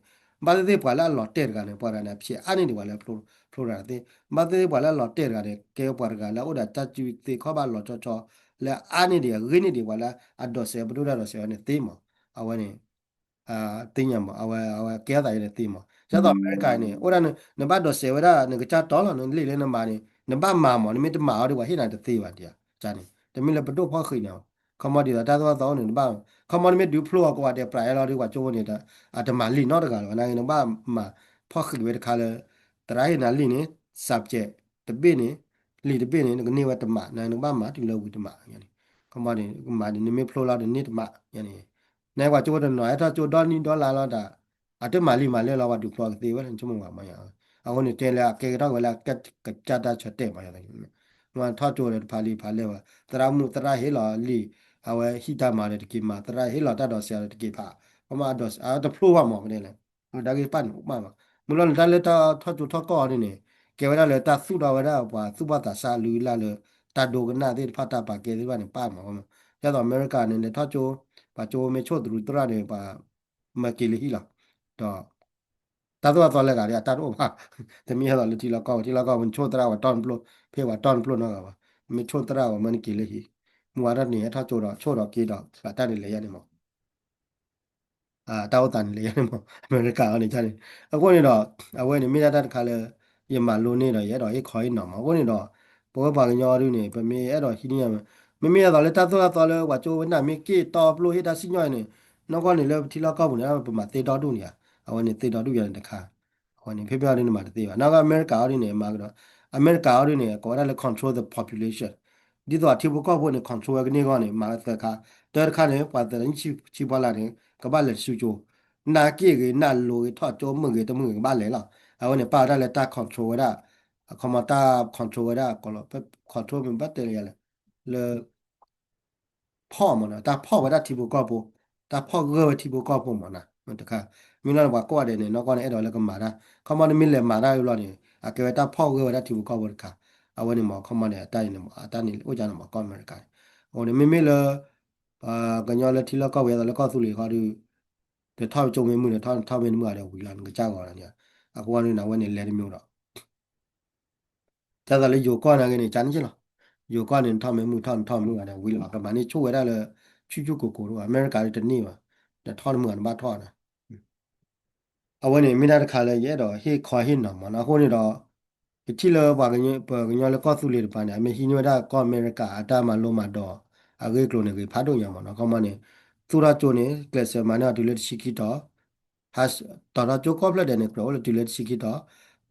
ဘာသေးပွာလာလော်တက်ကနေပွာရနေဖြစ်အနေဒီဝါလဲဖလိုရာသေးဘာသေးပွာလာလော်တက်ကနေကဲပွာရကလာဥဒါတချူသေးခေါ်ပါလော်ချောချောလဲအနေဒီရင်းနေဒီဝါလာအတော့ဆေဘဒိုရာတော့ဆေနေသေးမော်အဝနေတင်းညံမအဝကဲတာရတဲ့တင်းမကျတော့အမေရိကန်နေအိုရနဘတ်တော့ဆေဝရနကချတော်လာနလိလေနမာနေနဘတ်မာမော်နမစ်တမာအော်ဒီဝဟိနာတသေးပါတရားဂျာနေတမီလပတော့ဖောက်ခိနေကမ္မဒီတာတော့တော့နေနဘကမ္မနမစ်ဒူဖလိုကွာတဲ့ပရိုင်လာဒီကွာကျိုးနေတာအတမလီနော်တကတော့နိုင်နဘမာဖောက်ခိဝဲတခါလေတရိုင်းနာလီနေ subject တပိနေလီတပိနေကနေဝတမနိုင်နဘမာဒီလောဝီတမညာနေကမ္မဒီမာဒီနမစ်ဖလိုလာတဲ့နေတမညာနေနိုင်ကကျိုးတော့နော်အဲ့ဒါကျိုးတော့နီဒေါ်လာလာတာအတက်မာလီမာလဲလာဝဒူဖလော့သေးဝဲချမုံကမရအခုနေတဲလာကေတော့ဝလာကတ်ကကြတာချက်တဲ့မရတယ်မန်ထော့တိုးတယ်ဖာလီဖာလဲပါတရာမှုတရာဟေလာလီအဝဲဟီတာမာတဲ့ကိမာတရာဟေလာတတော်ဆရာတဲ့ကိဖာပမာတော့တဖလိုဝမော်မနေလဲဒါကိပန်ဥမာမလို့တလက်တာထော့တိုးထော့ကောနေကေဝရလဲတာစုတော်ဝရပွာစုပတာစာလူလာလေတာဒိုကနာတဲ့ဖတ်တာပါကေဒီပါနေပါမောရတော့အမေရိကန်နေထော့ချိုပါချိုမေချိုဒူတရာနေပါမကီလီဟီလာတော့တာတော့တော်လဲကရတာတော့ပါတမီးဟလာလတီလာကောတီလာကောဝန်ချိုတရာဝတန်ပလို့ဖေဝတန်ပလို့နော်ကပါမေချိုတရာဝမန်ကီလီဟီမွာရနေထချိုတော့ချိုတော့ကေတော့စတာနေလေရနေမောတောက်တန်လေရနေမောအမေရိကန်အနေချနေအခုနေတော့အဝဲနေမိလာတခါလဲရမလိုနေတော့ရတော့ဟိခေါ်နေတော့အခုနေတော့ဘောပါကညော်ရင်းနေပမေအဲ့တော့ဟီနီယမမေရတော့လေတာတော့လဲဝါချိုဝနာမေကီတော့ပလို့ဟိတာစီညွိုင်းနေနောက်ကနေလဲထီလာကောက်ဘူးနေပမာတေတော်တူနေရအဝဲနေတေတော်တူရတဲ့ခါဟိုနေဖေဖော်ဝါရီမှာတေးပါနောက်က America ရင်းနေမှာကတော့ America ရင်းနေကောရလဲ control the population ဒီတော့တီဘူကောဖို့နေ control ကနေကနေမှာတဲ့ခါတဲ့ခါနေပတ်တဲ့ချီပါလာနေကဘာလဲရှူချိုနာကေကေနာလိုထော့ချိုမငေတမငေဘာလဲလားအဝနေပါဒါလဲတာ control ရခမတာ control ရကောလ control မပတ်တယ်ရလဲလေพ่อมันนะแต่พ่อว่าได้ที่บุกอบแต่พ่อก็ว่าที่บุกอบมันนะมันตะค่ะมีนั่นว่าก็ได้เนี่ยนอกจากไอ้ดอกแล้วก็มาได้เขามันมีเลยมาได้อยู่แล้วเนี่ยอาเกิดแต่พ่อก็ว่าได้ที่บุกอบค่ะเอาวันนี้หมอเขามาเนี่ยตายเนี่ยหมอตายนี่โอ้ยจานหมอก้อนมาเลยกันโอ้เนี่ยไม่เลยกันยอแล้วที่แล้วก็เวลาแล้วก็สุริเขาดูเดี๋ยวท่อจงเงินมือเดี๋ยวท่อเงินมือเดี๋ยววิลานก็จ้างก่อนเนี่ยอากูว่านี่นะวันนี้เลยไม่รู้หรอกแต่ตอนนี้อยู่ก้อนอะไรเนี่ยจันใช่หรออยู่ก้อนเนี่ยท่อเงินมือท่อมือเนี่ยวิลานประมาณนี้ช่วยได้เลย ချူကိုတို့အမေရိကန်တနေ့ပါဒါထောင်းမှုကဘာထောင်းတာအဝနေမိနာတခါလဲရဲတော့ဟေခေါ်ဟိနော်မနော်ခုနေတော့တိလဘာကညလကောသူလေးပန်နေအမေဟိညဝဒကောအမေရိကအတာမလုံးမတော့အဂေကလိုနေကဖားတော့ရမနော်ကောမနေသူရချိုနေကလစမနာဒီလက်ရှိကီတော့has တော်တော့ချိုကောပလက်တဲ့နေကလိုဒီလက်ရှိကီတော့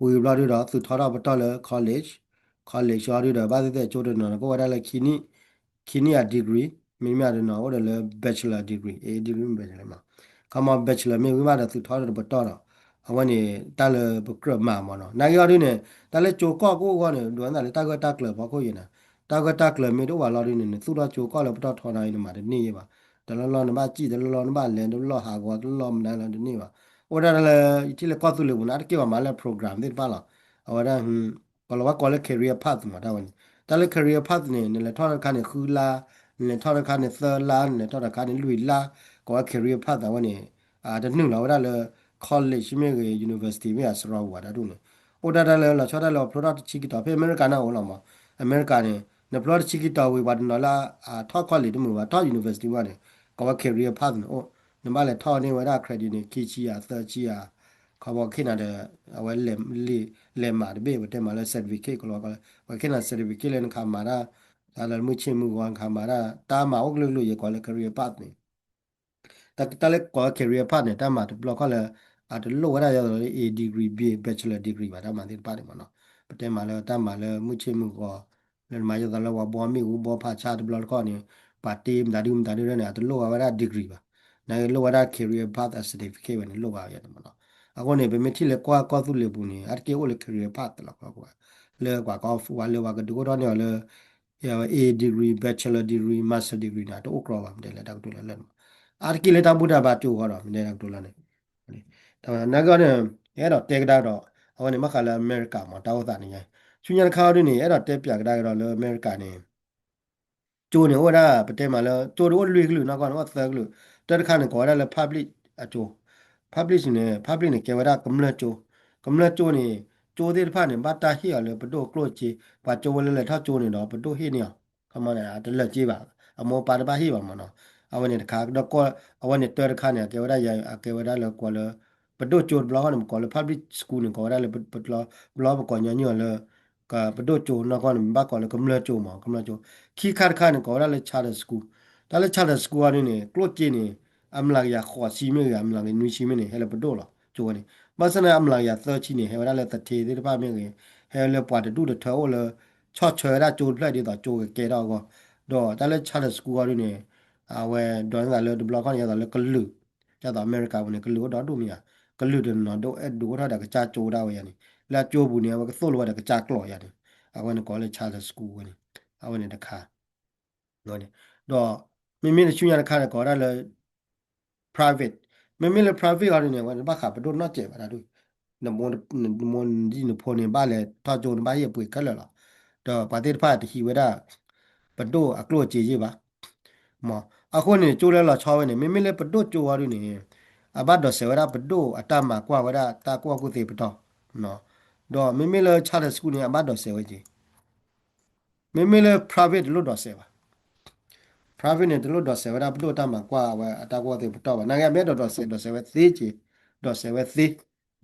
ဝီဘလာရီတော့သူထော်တော့ဘတော်လေ college ရော်ရီတော့ဘာတဲ့ချိုးတယ်နော်ကိုဝရလဲခီနီယာ degree မိမရနော်ဟိုတယ်လေ bachelor degree a degree bachelor မှာကမ bachelor မြေဝိမာတော့သူထော်တော့ဘတော်တော့အဝနေတာလေပကရမှာမနော်နိုင်ရရင်းနေတာလေချိုကောကိုကောနေဒွမ်းတာလေတာကတာကလဘာကိုရင်တာကတာကလမြေတော့ဝါလာရင်းနေသူတော့ချိုကောလေပတော်ထော်နိုင်နေမှာနေရပါတလလောနမကြည့်တလလောနမလဲတလောဟာကောတလောမနိုင်လည်းနေပါဟိုတယ်လေဒီလေကောသူလေဘူးနာတကေပါမလဲ program ဒီပါလားအဝရဟမ်ကောလဝကောလေ career path မှာတာဝန်တာလေ career path နေလေထော်ခါနေခူလာနေထော်ခါနေသလာနေထော်ခါနေလူလာကော career path တာဝန်နေတနုလာဝရလေ college မြေ university မြေဆရာဝါတာတို့နေဟိုတာလေလာချောတာလေ product ချီကီတော့ဖေအမေရိကန်နာဟောလာမှာအမေရိကန်နေန product ချီကီတော့ဝေဘာနော်လာထောက် college တို့မှာထောက် university မှာနေကော career path နေနမလည်းထောက်နေဝရ credit နေခီချီယာသချီယာခေါ်ပေါ်ခိနာတဲ့အဝဲလေမာတဘေဘတဲ့မှာလဲ certificate ကလောကဝခိနာ certificate လဲခါမာရာဒါလည်းမှုချင်းမှုဝန်ခါမာရာတာမအုတ်လို့ရကောလဲ career path နေတလည်းကော career path နေတာမှာဘလော့ကလည်းတလို့ဝရရA degree B bachelor degree ပါဒါမှဒီပါတယ်မနော်ပတဲ့မှာလဲတာမှာလဲမှုချင်းမှုကောလဲမှာရတော့ဘောမီဘူးဘောဖာချာတဘလော့ကောနေပါတီမ်ဒါဒီရနေတလို့ဝရ degree ပါနိုင်လို့ဝရ career path certificate ပဲလို့ပါရတယ်မနော်အခုနေပဲမတိလေကွာသူလေဘူးနေအကေအိုလေ career path လောက်ကွာလေကွာကောဝါလေဝါကဒူတော့နေလေA degree bachelor degree master degree နာတော့ cross ပါတယ်လေတောက်တူလေ Arkileta Buddha Batu Hora, Nera Dulane. Nagana, Edo, take that or when Makala America, Matawani. Sunya Cardini, Edo, Tepia, America name. จูเนี่ยว่าได้ประเทศมาแล้วจูว่าลุยกลุ่นักการว่าเสกลุ่แต่ละขั้นก็ได้แล้ว public อ่ะจู public เนี่ย public เนี่ยเกี่ยวกับกำลังจูเนี่ยจูที่ผ่านเนี่ยบัตรเฮียเลยประตูกลัวจีปัจจุบันเลยถ้าจูเนี่ยเนาะประตูเฮียเนี่ยเขามาเนี่ยอาจจะเลิกจีบอ่ะเอาโมปาร์บ้าเฮียบ้างมันเนาะเอาวันนี้ค่ะแล้วก็เอาวันนี้แต่ละขั้นเนี่ยเกี่ยวกับได้ยังเกี่ยวกับได้แล้วก็เลยประตูจูบล็อกเนี่ยก็เลย public school เนี่ยก็ได้เลยบล็อกก่อนเนี่ยเลยก็ประตูจูนักการบ้าก็เลยกำลังจูมั้งกำลังจู คีคาร์คานก็ได้เลยชาร์ลสกูแต่เลยชาร์ลสกูอันนี้เนี่ยกลัวจีเนี่ยอำลายาขวาซีเมย์อำลายนุชิเมย์เนี่ยเฮลปโดล่ะจวนนี่บางส่วนอำลายาเซอร์ชีเนี่ยเฮลได้เลยตัดเทได้ป้าเมย์เนี่ยเฮลเลยปวดดูเดือดเท้าเลยชอดเชยได้จูดเลยดีต่อจูเกล้าก็ดอแต่เลยชาร์ลสกูอันนี้เนี่ยเอาไว้ดอนแต่เลยดูบล็อกกันยาแต่เลยก็ลือจะต่ออเมริกาวันนี้ก็ลือดอดูมีอ่ะก็ลือเดินนอนดูดูเท่าเด็กจ้าจูได้วันนี้แล้วจูบุเนี่ยว่าก็สู้ว่าเด็กจ้ากลัวอย่างนี้เอาไว้ในก็เลยชาร์ลสกูวันนี้เอาไว้ในเด็กขา နော်လေတော့မိမိနဲ့ချွန်ရတဲ့ခါကောရလဲ private မိမိလည်း private ရတယ်နေဝင်ဘာခါဘဒိုနော်ကျေပါလားတို့နမွန်ဒီနဖော်နေပါလေတာကြုံဘာရဲ့ပွေကလဲလားတော့ပါတိဖာတဟီဝဒဘဒိုအကလို့ကြေပါမအခုနေကျိုးလဲလာချောင်းနေမိမိလည်းဘဒိုကျိုးရနေအဘတ်တော့ဆေဝဒဘဒိုအတမကွာဝဒတာကွာကုသေးပတော့နော်တော့မိမိလည်းချတဲ့စကူနေအဘတ်တော့ဆေဝကြီးမိမိလည်း private လို့တော့ဆေပါ private เนี่ยตลอดดอเซวดาปโดตามากว่าว่าอตากว่าเตปตอว่านางเมดดอเซวซีจีดอเซวซี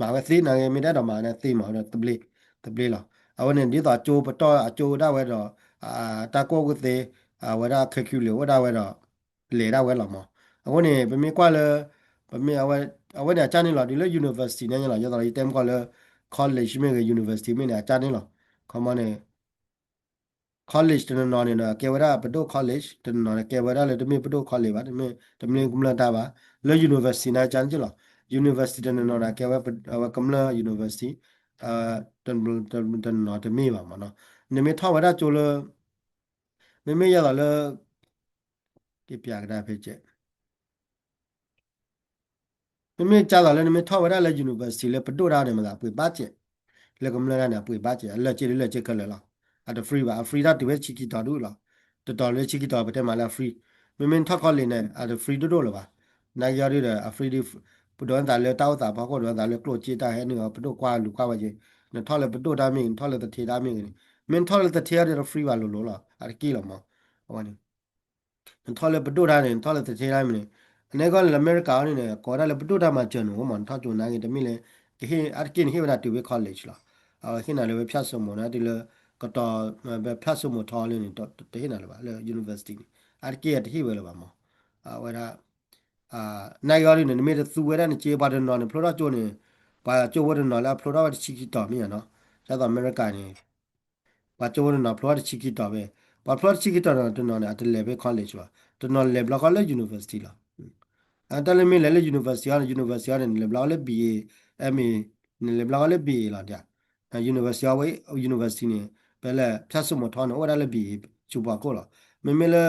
มาเวซีนางมีได้ดอกมาเนี่ยซีมาเนี่ยตบลีหรอเอาเนี่ยดีต่อโจปตอโจได้เวดออ่าตากว่ากุเตเวดาเคคิวเหลียวได้เวดอเลได้เวหรอมเอาเนี่ยเป็นมีกว่าเลยเป็นมีเอาไว้เนี่ยอาจารย์นี่หรอดีเลย university เนี่ยหรอยอดอะไรเต็มก็เลย college ไม่ก็ university ไม่เนี่ยอาจารย์นี่หรอเขามาเนี่ย college တနနော်နေနော်ကေဝရပဒို college တနနော်ကေဝရလေတမီပဒို college ပါတမီကုမလတာပါလေ university နာချန်ချလော university တနနော်ကေဝကမလ university အာတနော်တမီပါမနော်နေမထောဝရချိုလမေရလာလေပြပြကြတာဖြစ်ချက်မေကြာလာလေမေထောဝရလေ university လေပဒိုရတယ်မလားပြပါချက်လေကမလရနာပြပါချက်အလက်ချေလက်ချေကလေလားအတ free ပါ free တာဒီဝဲချီကီတာတို့လားတော်လေးချီကီတာပတဲ့မှာလား free မင်းထောက်ခေါ်လေနဲ့အတ free တို့လားပါနိုင်ရရတဲ့ free ဒီပဒွန်တာလေတောက်တာဘာကောဒွန်တာလေကလို့ချီတာဟဲနေပဒိုကွာလူကွာပါချင်းနော်ထောက်လေပဒိုတာမင်းထောက်လေတထေတာမင်းမင်းထောက်လေတထေရတဲ့ free ပါလို့လားအကီလောမဟောနေထောက်လေပဒိုတာနေထောက်လေတထေတာမင်းအနေကလည်းအမေရိကန်နေကောရလေပဒိုတာမှာကျွန်တော်မှထောက်ကြနိုင်တယ်မင်းလေဟေအကင်းဟေဝနာတူဝေ college လားဟိနာလေဖြတ်စုံမနော်ဒီလေကတော့ဖြတ်စုံမထောင်းလေးနေတော့တဟိနာလေပါလေ university အကင်းတဟိဝဲလေပါမဝဲတာနိုင်ရနေမေသူဝဲတဲ့ခြေပါတယ်နော်ဖလိုတော့ကျိုးနေပါကျိုးဝဲနော်လားဖလိုတော့ချီကီတော်မြင်နော်ကျတော့အမေရိကန်နေပါကျိုးဝဲနော်ဖလိုတော့ချီကီတော်ပဲပါဖလိုချီကီတော်တော့တနော်နဲ့အတလေပဲ college ပါတနော်လေဘလကလည်း university လားအတလေမလေ university ရ university ရနေလေဘလလည်း BA MA နေလေဘလလည်း BA လားတဲ့university ဝဲ university နေပဲလေဖြတ်စုံမထောင်းနော်ဝဲလည်း BA ချူပါကောလားမေလေ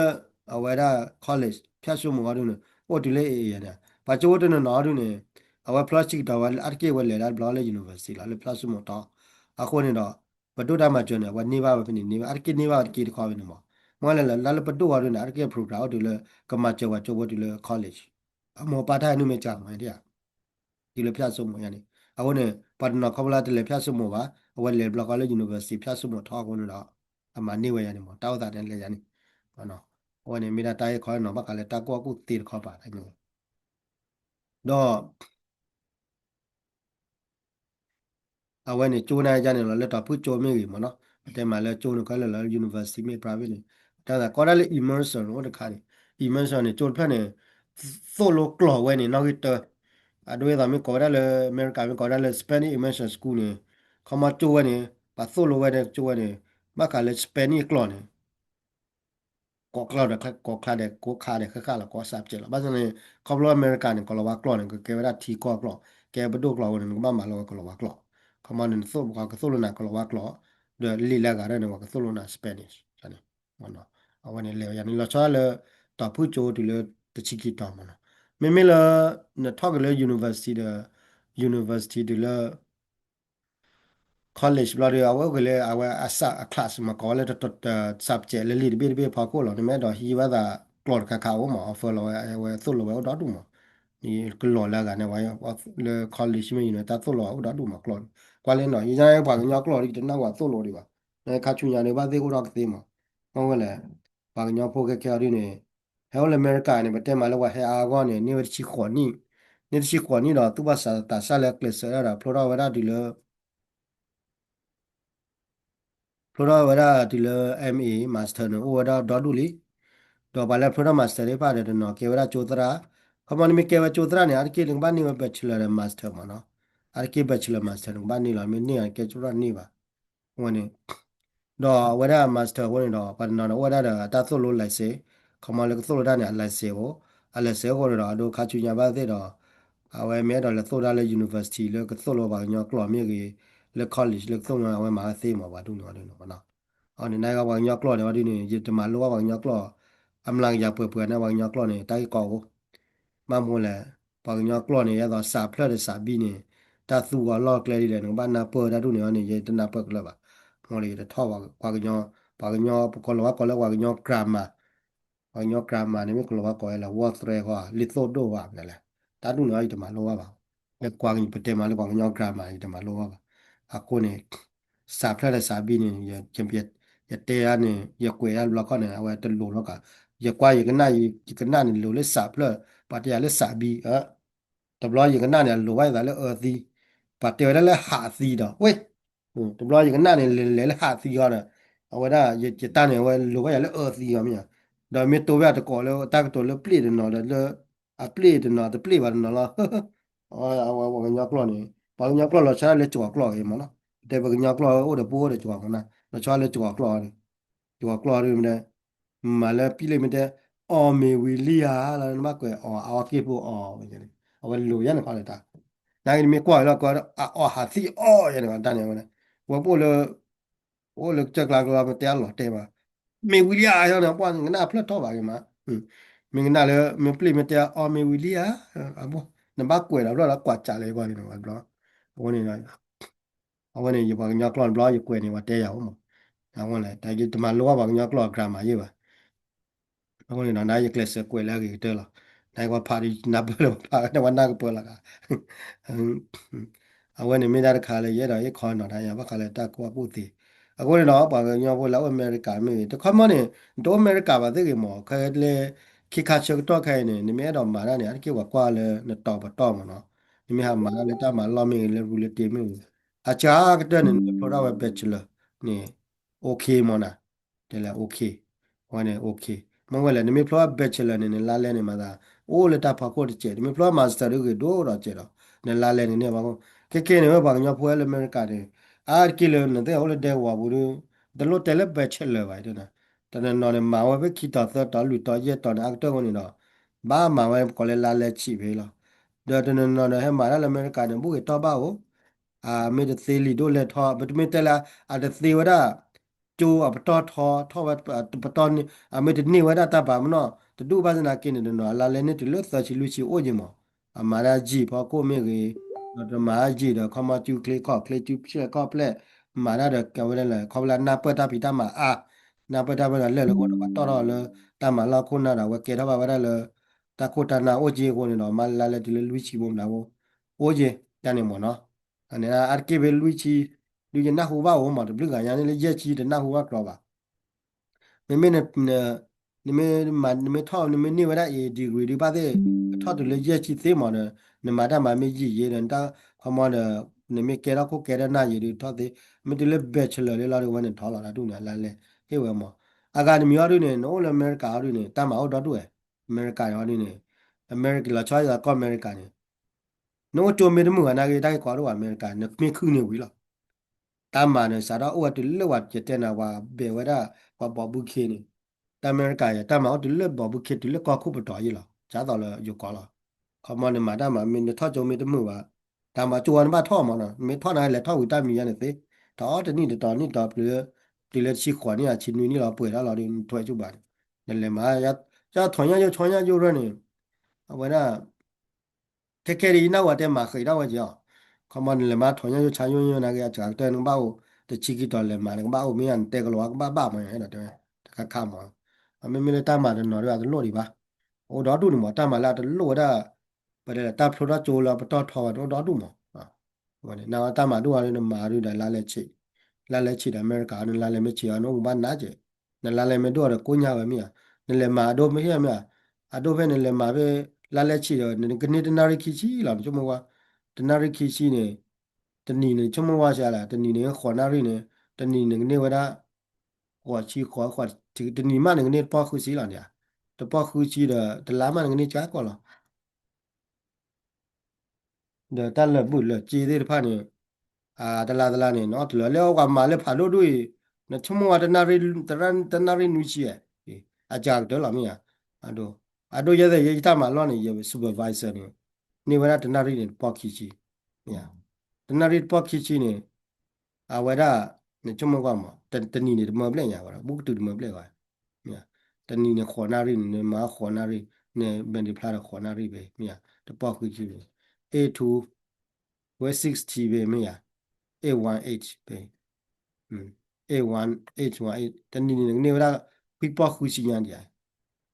ဝဲတာ college ဖြတ်စုံမကတော့ โอ้ดูเลยเอเนี่ยปัจจุบันเนี่ยนาดูเนี่ยเอาไว้พลาสติกตัวอาร์เควันเลยได้บล้อเลย university ละเลยพลาสติกหมดต่ออาคนเนี่ยปัจจุบันมาจนเนี่ยวันนี้ว่าเป็นนี่อาร์เคนี่ว่าอาร์เคที่เขาเป็นมั้งมั่งเลยละเลยปัจจุบันเนี่ยอาร์เคโปรแกรมดูเลยก็มาเจอว่าจบดูเลย college อ่ะหมอปาท่านู่นไม่จ้างไหมเนี่ยดูเลยพลาสติกหมดอย่างนี้อาคนเนี่ยปัจจุบันเขาเวลาดูเลยพลาสติกหมดวะเอาไว้เลยบล้อเลย university พลาสติกหมดท่อคนเนี่ยอามานี่ไว้อย่างนี้มั้งเต้าตาเดินเลยอย่างนี้เนาะวันนี้มีแต่ตายคอยเนาะบักอะไรตากัวกูตีเขาป่าได้เนี่ยတော့အဝဲနေကျိုးနိုင်ကြနေလို့လက်တော့ဖူးကြိုးမိပြီမနော်အတဲမှာလဲကျိုးနေခါလဲ university မြေ private နေဒါကကောရလေ immersion ဟိုတခါနေ immersion နေကျိုးဖက်နေ solo claw ဝဲနေနောက်တော့အတွေ့အကြုံမျိုးကောရလေ America မျိုးကောရလေ Spanish immersion school နေခမကျိုးဝဲနေပါ solo ဝဲနေကျိုးဝဲနေမကလည်း Spanish claw နေก็คลาดก็คลาดก็คาดก็คาดก็สับเจละบ้านเนี่ยเขาบอกอเมริกันเนี่ยก็เราว่ากลอนเนี่ยก็แกเวลาทีก็กลอแกไปดูกลอเนี่ยก็บ้ามาเราก็เราว่ากลอเขามาเนี่ยสู้ก็สู้เลยนะก็เราว่ากลอเดี๋ยวลีลากันเนี่ยว่าก็สู้เลยนะสเปนิชใช่ไหมมันเนาะเอาวันนี้เลยอย่างนี้เราชอบเลยต่อผู้โจดีเลยตะชิกิต่อมันเนาะ明明了，那他个了 university 的了 college บลาเดียวว่าก็เลยเอาว่าอาสาคลาสมาก่อนเลยตัวsubject เลยลีดเบี้ยพอกูหรอกนี่แม่ดอกฮีว่าแต่กลอดคาคาวหมอเฟอร์เราว่าสุดเราว่าดอดูหมอนี่ก็หล่อแล้วกันนะว่าเลย college ไม่อยู่ในตาสุดเราว่าดอดูหมอกลอดกว่าเลยหน่อยยังไงกว่าก็ยอกลอดอีกจะน่ากว่าสุดเราดีกว่าในคาชุนยาในบ้านที่กูรักเต็มอ่ะมองกันแหละกว่าก็ยอกพวกแค่ๆดีเนี่ยเฮลอเมริกาเนี่ยประเทศมาแล้วว่าให้อากอนเนี่ยนี่ว่าชิขวานี่นี่ชิขวานี่เราตัวภาษาตาซาเล็กเลยเสียแล้วเพราะเราเวลาดีเลย Flora wada tila MA master no wada doduli do bala Flora master e pare no ke wada chodra khamani me ke wa chodra ne ar ke ling bani wa bachelor master ma no ar ke bachelor master no bani la me ni ar ke chodra ni ba wani do wada master wani do pa no wada da ta so lo lai se khamali so lo da ne lai se bo ala se ko do kha chu nya ba de do awe me do le so da le university le ko so lo ba nyo klo me ke le college le so ma awe ma se ma ba du no no อันนี้นายก็วางยอกล้อเนี่ยว่าที่นี่ยึดมารู้ว่าวางยอกล้อกำลังอยากเปิดนะวางยอกล้อเนี่ยใต้กอมาหมดแหละวางยอกล้อเนี่ยก็สาเพลดสาบีเนี่ยถ้าสู้ก็ลอกเลยดีเลยหนึ่งบ้านนาเปิดได้ดูเนี่ยนี่ยึดนาเปิดเลยป่ะมองเลยจะท่อวางยอก็รู้ว่าก็แล้ววางยอกรามวางยอกรามมาเนี่ยไม่ก็รู้ว่าก็แล้ววอสเรก็ลิโซโดว่าเนี่ยแหละถ้าดูเนี่ยจะมารู้ว่าเปล่าแล้วกวางอยู่ประเทศมาแล้ววางยอกรามมาจะมารู้ว่าอากูเนี่ยสาเพลดสาบีเนี่ยอย่าเฉลี่ย ya te ane ya kwe ya lo ko ne awa te lo lo ka ya kwa ya na yi ka na ni lo le sa ple pa te ya le sa bi a te blo ya na ni lo wa da le thi pa te ya le ha thi da we te blo ya na ni le ha thi ga na awa da ya ta ne wa lo wa ya le thi ga mi da me to ya te ko le ta to le pli de no le a pli de no te pli ba no la awa wa nya klo ni pa nya klo lo cha le chwa klo e mo no te ba nya klo o de po de chwa na เราชอบเลยจั่วกลอเลยจั่วกลอเลยมันได้มาแล้วพี่เลยมันได้ออเมวิเลียอะไรนั่นมากกว่าอ๋อเอาเก็บอ๋ออย่างนี้เอาไว้รู้ยันเขาเลยตานั่งมีกว่าแล้วก็อ๋อหาซี่อ๋ออย่างนี้มันตั้งอย่างนั้นว่าพวกเราโอ้เราจะกลางเราไปเตะหลอดเตะมาเมวิเลียอย่างนั้นว่างั้นน่าเพลิดเพลินไปมามีงั้นน่าเลยมีพลีมันเตะอ๋อเมวิเลียอ่ะบ่นั่นบ้ากว่าเราเรากวาดจ่าเลยกว่านี่นะว่าวันนี้นะวันนี้อยู่บางอย่างกลอนบล้ออยู่กว่านี่ว่าเตะยาวมั้ง àwọn là tại vì tụi mà lúc vào nhau lo grammar như vậy àwọn này nó nói cái class quay lại cái đó là này qua party nắp rồi party nó vẫn đang có là cả àwọn này mình đã khai lại vậy đó cái con nó này và khai lại ta qua bút thì àwọn này nó bảo nhau vô lão America mình thì không mà đó America và thế cái mà cái là khi khai trước đó cái này mình ở đó mà này anh kêu qua là nó tao mà nó mình ham mà là ta mà lo mình là vui là mình à cha cái đó này pro ra bachelor nè ok mà nè đây là okวันนี้โอเคมันว่าเลยนี่ไม่พลาดเบชเลยนี่ลาเลนี่มาได้โอ้เลยตาพักก็จะเจอไม่พลาดมาสเตอร์ก็ดูเราเจอเราเนี่ยลาเลนี่เนี่ยบางแค่เนี่ยบางอย่างพวกอเมริกาเนี่ยอาร์กิเลนเนี่ยเขาเลยเดว่าบุรุษแต่รถเตลเบชเลยไว้ด้วยนะตอนนั้นนอนมาว่าไปคิดต่อตอนลุยต่อเยอะตอนอักเตอร์คนนี้เนาะบ้ามาว่าก็เลยลาเลชีไปแล้วเดี๋ยวตอนนั้นนอนให้มาแล้วอเมริกาเนี่ยบุกต่อบ้าโอไม่ได้ซีรีดูเลยทอไม่แต่ละอาจจะซีว่าได้ จูอับตอทอทอวัดปตอนนี้ไม่ถึงนี่ว่าได้ตาบามเนาะแต่ดูบาสนากินเนาะลาเลนี่ถึงเลือดสัชิลุชิโอจิมอมาราจีพอโคเมกีเรามาจีเดอเขามาจูเคลก็เคลจูเชื่อก็เปล่มาได้เด็กกันเลยเขาเวลานาเปิดตาปิตามานาเปิดตาเวลาเล่นแล้วก็ตอรอเลยตามาเราคนน่ะว่าเกล้าว่าได้เลยตาโคตานาโอจีคนเนาะมาลาเลติลุชิบุมนาโอจีจานี่หมดเนาะอันนี้อาร์เคเบลุชิ လူရနဟူဘာဝမှာတပလကညာနေလေရက်ချီတနဟူဘာကလောပါမမေနဲ့နမေမနမေထောနမေနေဝရအေဒီဂရီဒီပါတဲ့ထောတလေရက်ချီသေးမနနမတာမမေကြီးရေနတာခမနနမေကေရကိုကေရနာရီထောတဲ့မတလေဘက်ချလလေလာရဝနဲ့ထောလာတာတူနေလာလေဟေဝမအာဂါနမီယောရနေနိုလအမေရိကာရနေတမအော်တော်တူအမေရိကာရောနေအမေရိကလာချွားရကောအမေရိကာနေနိုတိုမေတမှုကနာကေတိုက်ကွာတော့အမေရိကာနမခုနေဝီလား ตามมาเนี่ยสาระอ้วนตุลเลวัดเจตนาว่าเบวดาว่าบอบุเคนี่ตามอเมริกาเนี่ยตามมาตุลเลบอบุเคตุลเลก็คู่ปต่อยี่หรอจ้าต่อเลยอยู่ก่อนหรอเขามาเนี่ยมาได้มามีเนี่ยทอดโจมีแต่มือว่าตามมาจวนบ้าท่อมาเนาะไม่ท่อไหนแหละท่อวิตามีอย่างนี้สิท่อแต่นี่ตอนนี้ต่อเปลือตีเลชีขวานี่ชิ้นนี้เราเปิดแล้วเราดิถอยจุบันนั่นแหละมาจะถอยยาอยู่ถอยยาอยู่เรื่องนี้เอาไว้นะ Kekeri na wate ma khoi da wa jo. Common le ma thonya yo cha yo na ga cha te no ba o te chi ki to le ma ne ba o mi an te ko lo ba ma he da te ka ka ma. A me me le ta ma de no ya de lo di ba. O đó đủ mà ta mà là lo da ba de ta pro da cho la ba ta tho da đó đủ mà. Vậy nào ta mà đủ à nó mà đủ da la le chi. La le chi da America no la le me chi no ba na je. Na la le me do da ko nya ba mi à. Ne le ma do me ya mi à. A do ve ne le ma ve la le chi do ne ke ne de na ri ki chi la cho mo wa. De na ri ki chi ne de ni ne cho mo wa sha la de ni ne kho na ri ne de ni ne wa da 我去ขอ这个你嘛那个那包后期了呢，这包后期的蓝嘛那个你加过了，的但了不了，接的怕呢啊，的啦呢，那了个嘛了怕路对，那什么的那里的那里女些，啊加的了没呀？啊都现在也他嘛了呢，也 supervisor 呢，你为了的那里呢包起去，呀，的那里包起去呢，啊为了那什么个嘛，的你的么不来呀？我不对的么不来哇。Mia tani ne khonari ne ma khonari ne bendi phara khonari be mia to pa khu ji be A2 W60 be mia A18 be A1818 tani ne wala pi pa khu si yan dia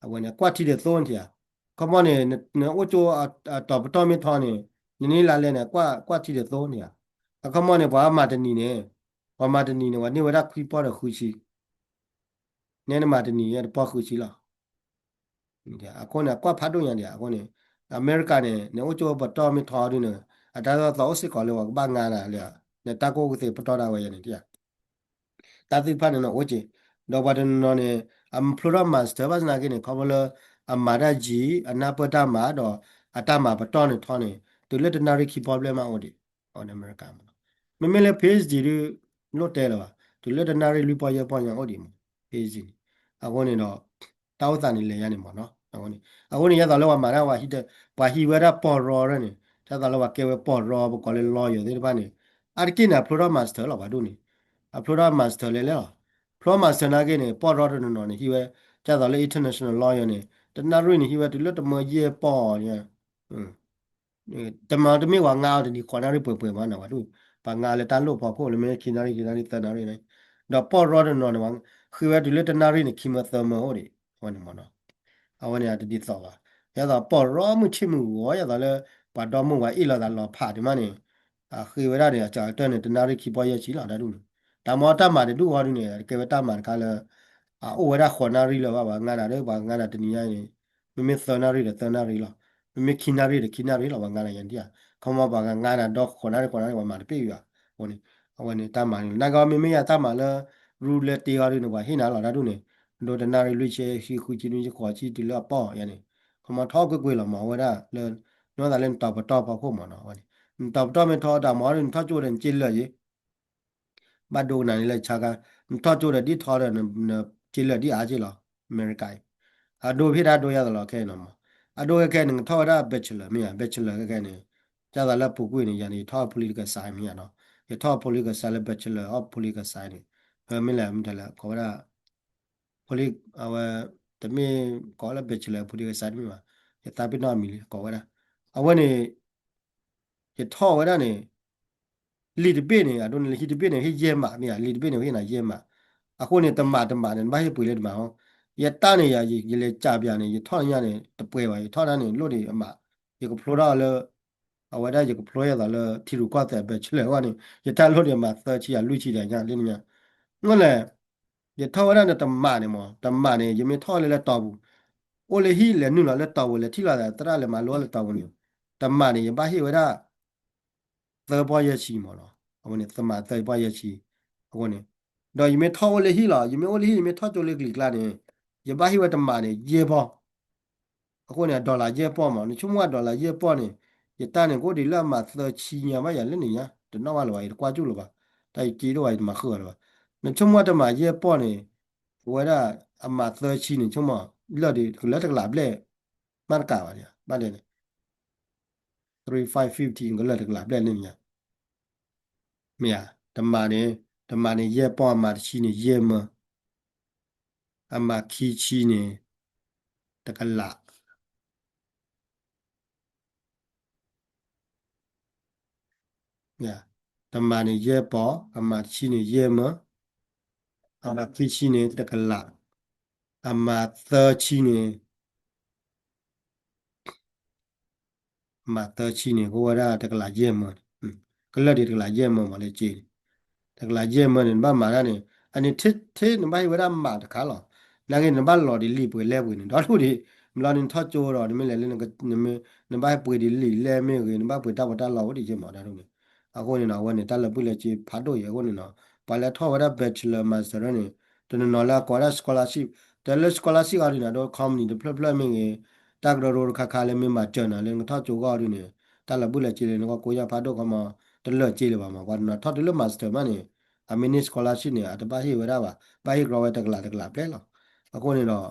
awana kwati de thon dia kama ne ocho a to mi thone ni la le ne kwati de thon dia kama ne ba ma tani ne ba ma tani ne wa ne wala pi pa de khu si ne ne ma tani ya pa khu si la ဒီအခုနကွာဖတ်တော့ရတယ်အခုနအမေရိကန်နဲ့အိုချိုဘတော်မီထော်ရီနော်အတားတော့စစ်ကောလေဝဘာငါလာလေနဲ့တကောကတိပတော်တာဝရနေတရားတာတိဖတ်နော်အိုချေတော့ဘာဒန်နော်နဲ့အမ်ဖလိုရာမတ်စတာဘာနာကိနေခေါဘလအမာရာဂျီအနာပတာမာတော့အတမဘတော်နေထော်နေတူလက်တနာရီခီပရောဘလမ်အော်ဒီအော်အမေရိကန်မမေလေဖေးဂျီလို့တဲလားတူလက်တနာရီလူပေါ်ရပေါ်ရအော်ဒီဖေးဂျီအခုနေတော့တောက်တန်နေလေရနေမှာနော် အခုနေရတော့လောမာရဝါဟိတဘာဟီဝရပေါ်ရောရနေသာတော့လောကေဝပေါ်ရောဘကောလေလောရတဲ့ဘာနေအာကိနာဖလိုရာမတ်စတာလောဘာဒုနေအဖလိုရာမတ်စတာလေလောဖလိုရာမတ်စတာနာကိနေပေါ်ရောရနေနော်နေဟိဝသာတော့လေ international law ရနေတနာရင်းဟိဝတူလတ်တမရေပေါ်ရတမတမေဝငါတဒီခေါ်နာရပွေမနာဝဒုဘာငါလေတန်လို့ပေါ်ဖို့လေမေခိနာရီတနာရီနေတော့ပေါ်ရောရနော်နေဝဟိဝတူလတ်တနာရီနေခိမသမဟောဒီဟောနေမနော် အဝနေရတတိသောပါရတော့ပေါ်ရောမှုချစ်မှုရောရတော့လဲဘာတော်မှုကဣလာတာလောဖာဒီမနေခေဝရတွေအကြာတဲ့နေတနာရိခိပေါ်ရချီလာတယ်လို့ဒါမောတမာတူဟောရနေကေဝတမန်ကလည်းအိုဝရခေါ်နာရီလောပါငါနာတယ်ဘာငါနာတနီယနေမမေသနာရီတဲ့သနာရီလောမမေခိနာရီတဲ့ခိနာရီလောဘာငါနာယန်တီခေါမဘာငါနာတော့ခေါ်နာရီဝမှာပြေးရဟိုနေအဝနေတမန်နာကမမေရတမန်လဲရူလက်တီဟာရီနဘာဟိနာလာတာတို့နေ do the nari lu che hi khu chi ni ko chi ti la pa ya ni ko ma tho ko la ma wa da le no da len ta pa ko ma no wa ni ta me tho da ma rin tho chu den chi le yi ba do na ni le cha ga tho chu de di tho de chi le di a chi la america a do phi da do ya da la ke no ma a do ke ni tho da bachelor me ya bachelor ke ni cha da la pu ku ni ya ni tho political science me ya no ye tho political science bachelor of political science ni me la me da la ko da Poli awa tami kola bachelor poli ka sadi ma ya tapi na mili ko wala awa ne ya tho wala ne lead be ne adon lead be ne he ye ma mi ya lead be ne he na ye ma ako ne tama ne ba he pui le ma ho ya ta ne ya ye le cha pya ne ye tho nya ne te pwe ba ye tho na ne lo de ma ye ko flora le awa da ye ko flora da le thi ru kwa ta bachelor wa ne ye ta lo de ma sa chi ya lu chi da nya le nya ngole ရထောရတဲ့တမနေမတမနေယမေထောလေလက်တော်ဘူးအိုလေဟီလေနုလာလက်တော်ဘူးလေထိလာတဲ့တရလေမလောလက်တော်ဘူးတမနေယဘာဟိဝရသဘောရချီမောနော်အဝင်သမသဘောရချီအဝင်တော့ယမေထောလေဟီလာယမေအိုလေဟီယမေထောတိုလေကလကလာနေယဘာဟိဝတမနေရေဘောအခုနေဒေါ်လာရေပေါ်မှာချုံမဒေါ်လာရေပေါ်နေယတန်ကိုဒီလက်မှာသချီညာမရလည်းနေညာတနောက်လာကွာကျလို့ပါတိုက်ကြီးတော့မှာခေါ်တော့နချုံမတမရေပေါ်နေ ဝရအမသချီနေချုံမလော်ဒီလက်တကလာဘလက်မန်ကာပါလေဘာလဲ3550ကလက်တကလာဘလက်နေမြမြတမနေရေပေါ်မှာချီနေရေမအမခီချီနေတကလာ呀，他妈的也包，他妈去年也么，他妈飞去年这个啦，他妈的去年，妈的去年我那这个啦也么，个了的这个啦也么嘛来接。tak la je man ba ma na ni ani the ni ba wa ma ta kha lo la nge ni ba lo di li pwe le pwe ni do lu di mla ni tho cho ro ni me le le ni ba pwe di li le me ge ni ba pwe ta ba ta lo di je ma da lu ni a ko ni na wa ni ta la pwe le chi pha do ye ko ni na pa le tho wa da bachelor master ni to ni no la ko da scholarship te le scholarship a ri na do com ni de phle phle me ge ta gro ro kha kha le me ma chen na le tho cho ga ri ni ta la pwe le chi le ni ko ya pha do ko ma တလွတ်ကြည့်လေပါမှာကွာနော်ထော်တလွတ်မာစတာမနေအမီနီစကောလာရှိနေအတပါဟိဝရပါပါဟိကရောဝဲတကလာပဲလောအခုနေတော့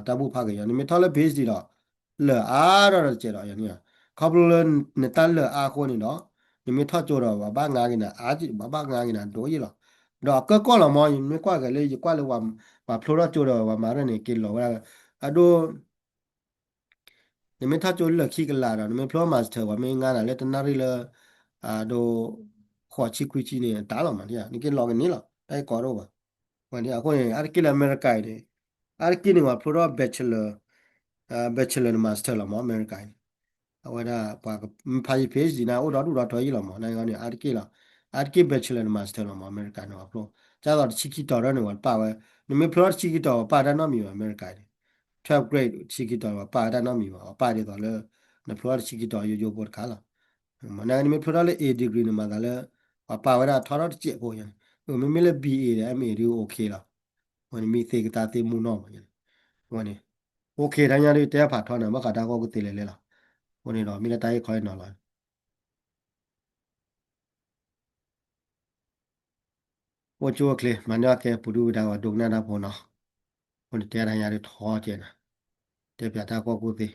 တဘူးဖားကြရနေမထော်လေဘေးစီတော့လဲအားတော့ကျေတော့ရနေခေါပလနဲ့တလဲအားကိုနေတော့နေမထော်ကြတော့ဘာငါကိနာအားကြည့်ဘာငါကိနာဒိုးရလောတော့ကောလောမောမကွာကလေးကွာလေဝါဖလိုတော့ကြတော့မာရနေကီလောဝအဒို ni me tha cho le khi ka la da ni me floor master wa me nga na le ta na ri le do kho chi kwi chi ni ta lo ma dia ni ke lo ni lo ai ko ro ba wa dia ko ni ar ki la america ni ar ki ni wa floor bachelor bachelor and master lo ma america ni wa da pa pa phd na o do do do yi lo ma na ga ni ar ki la ar ki bachelor and master lo ma america no floor ကျတော့ချီကီတော်တော့နေပါပဲနမေဖလော့ချီကီတော်ပါတာနော်မီအမေရိကန်12 grade ချီကီတော်ပါတာနော်မီပါပါတယ်တော့လေနဖလော့ချီကီတော်ရိုပေါ်ခါလာမနန်မီဖလော့လေ A degree နမှာကလည်းပါဝရထော်တော့ကြည့်ပေါ်ရင်မမေလေ BA လေ MA ရီ okay လားဝန်မီသေကတာသေမှုနော်ဝန်နေ okay တန်းရတဲ့တဲဖာထော်နေမခတာကောကတိလေလေလားဝန်နေတော့မိလက်တိုင်းခေါ်နေတော့လားဝချိုကလေမနကဲပူဒူဒါဝဒုံနာနာပေါ်နော်ဝန်တဲတန်းရတဲ့ထော်ကျနေတဲပြတာကောကိုသေး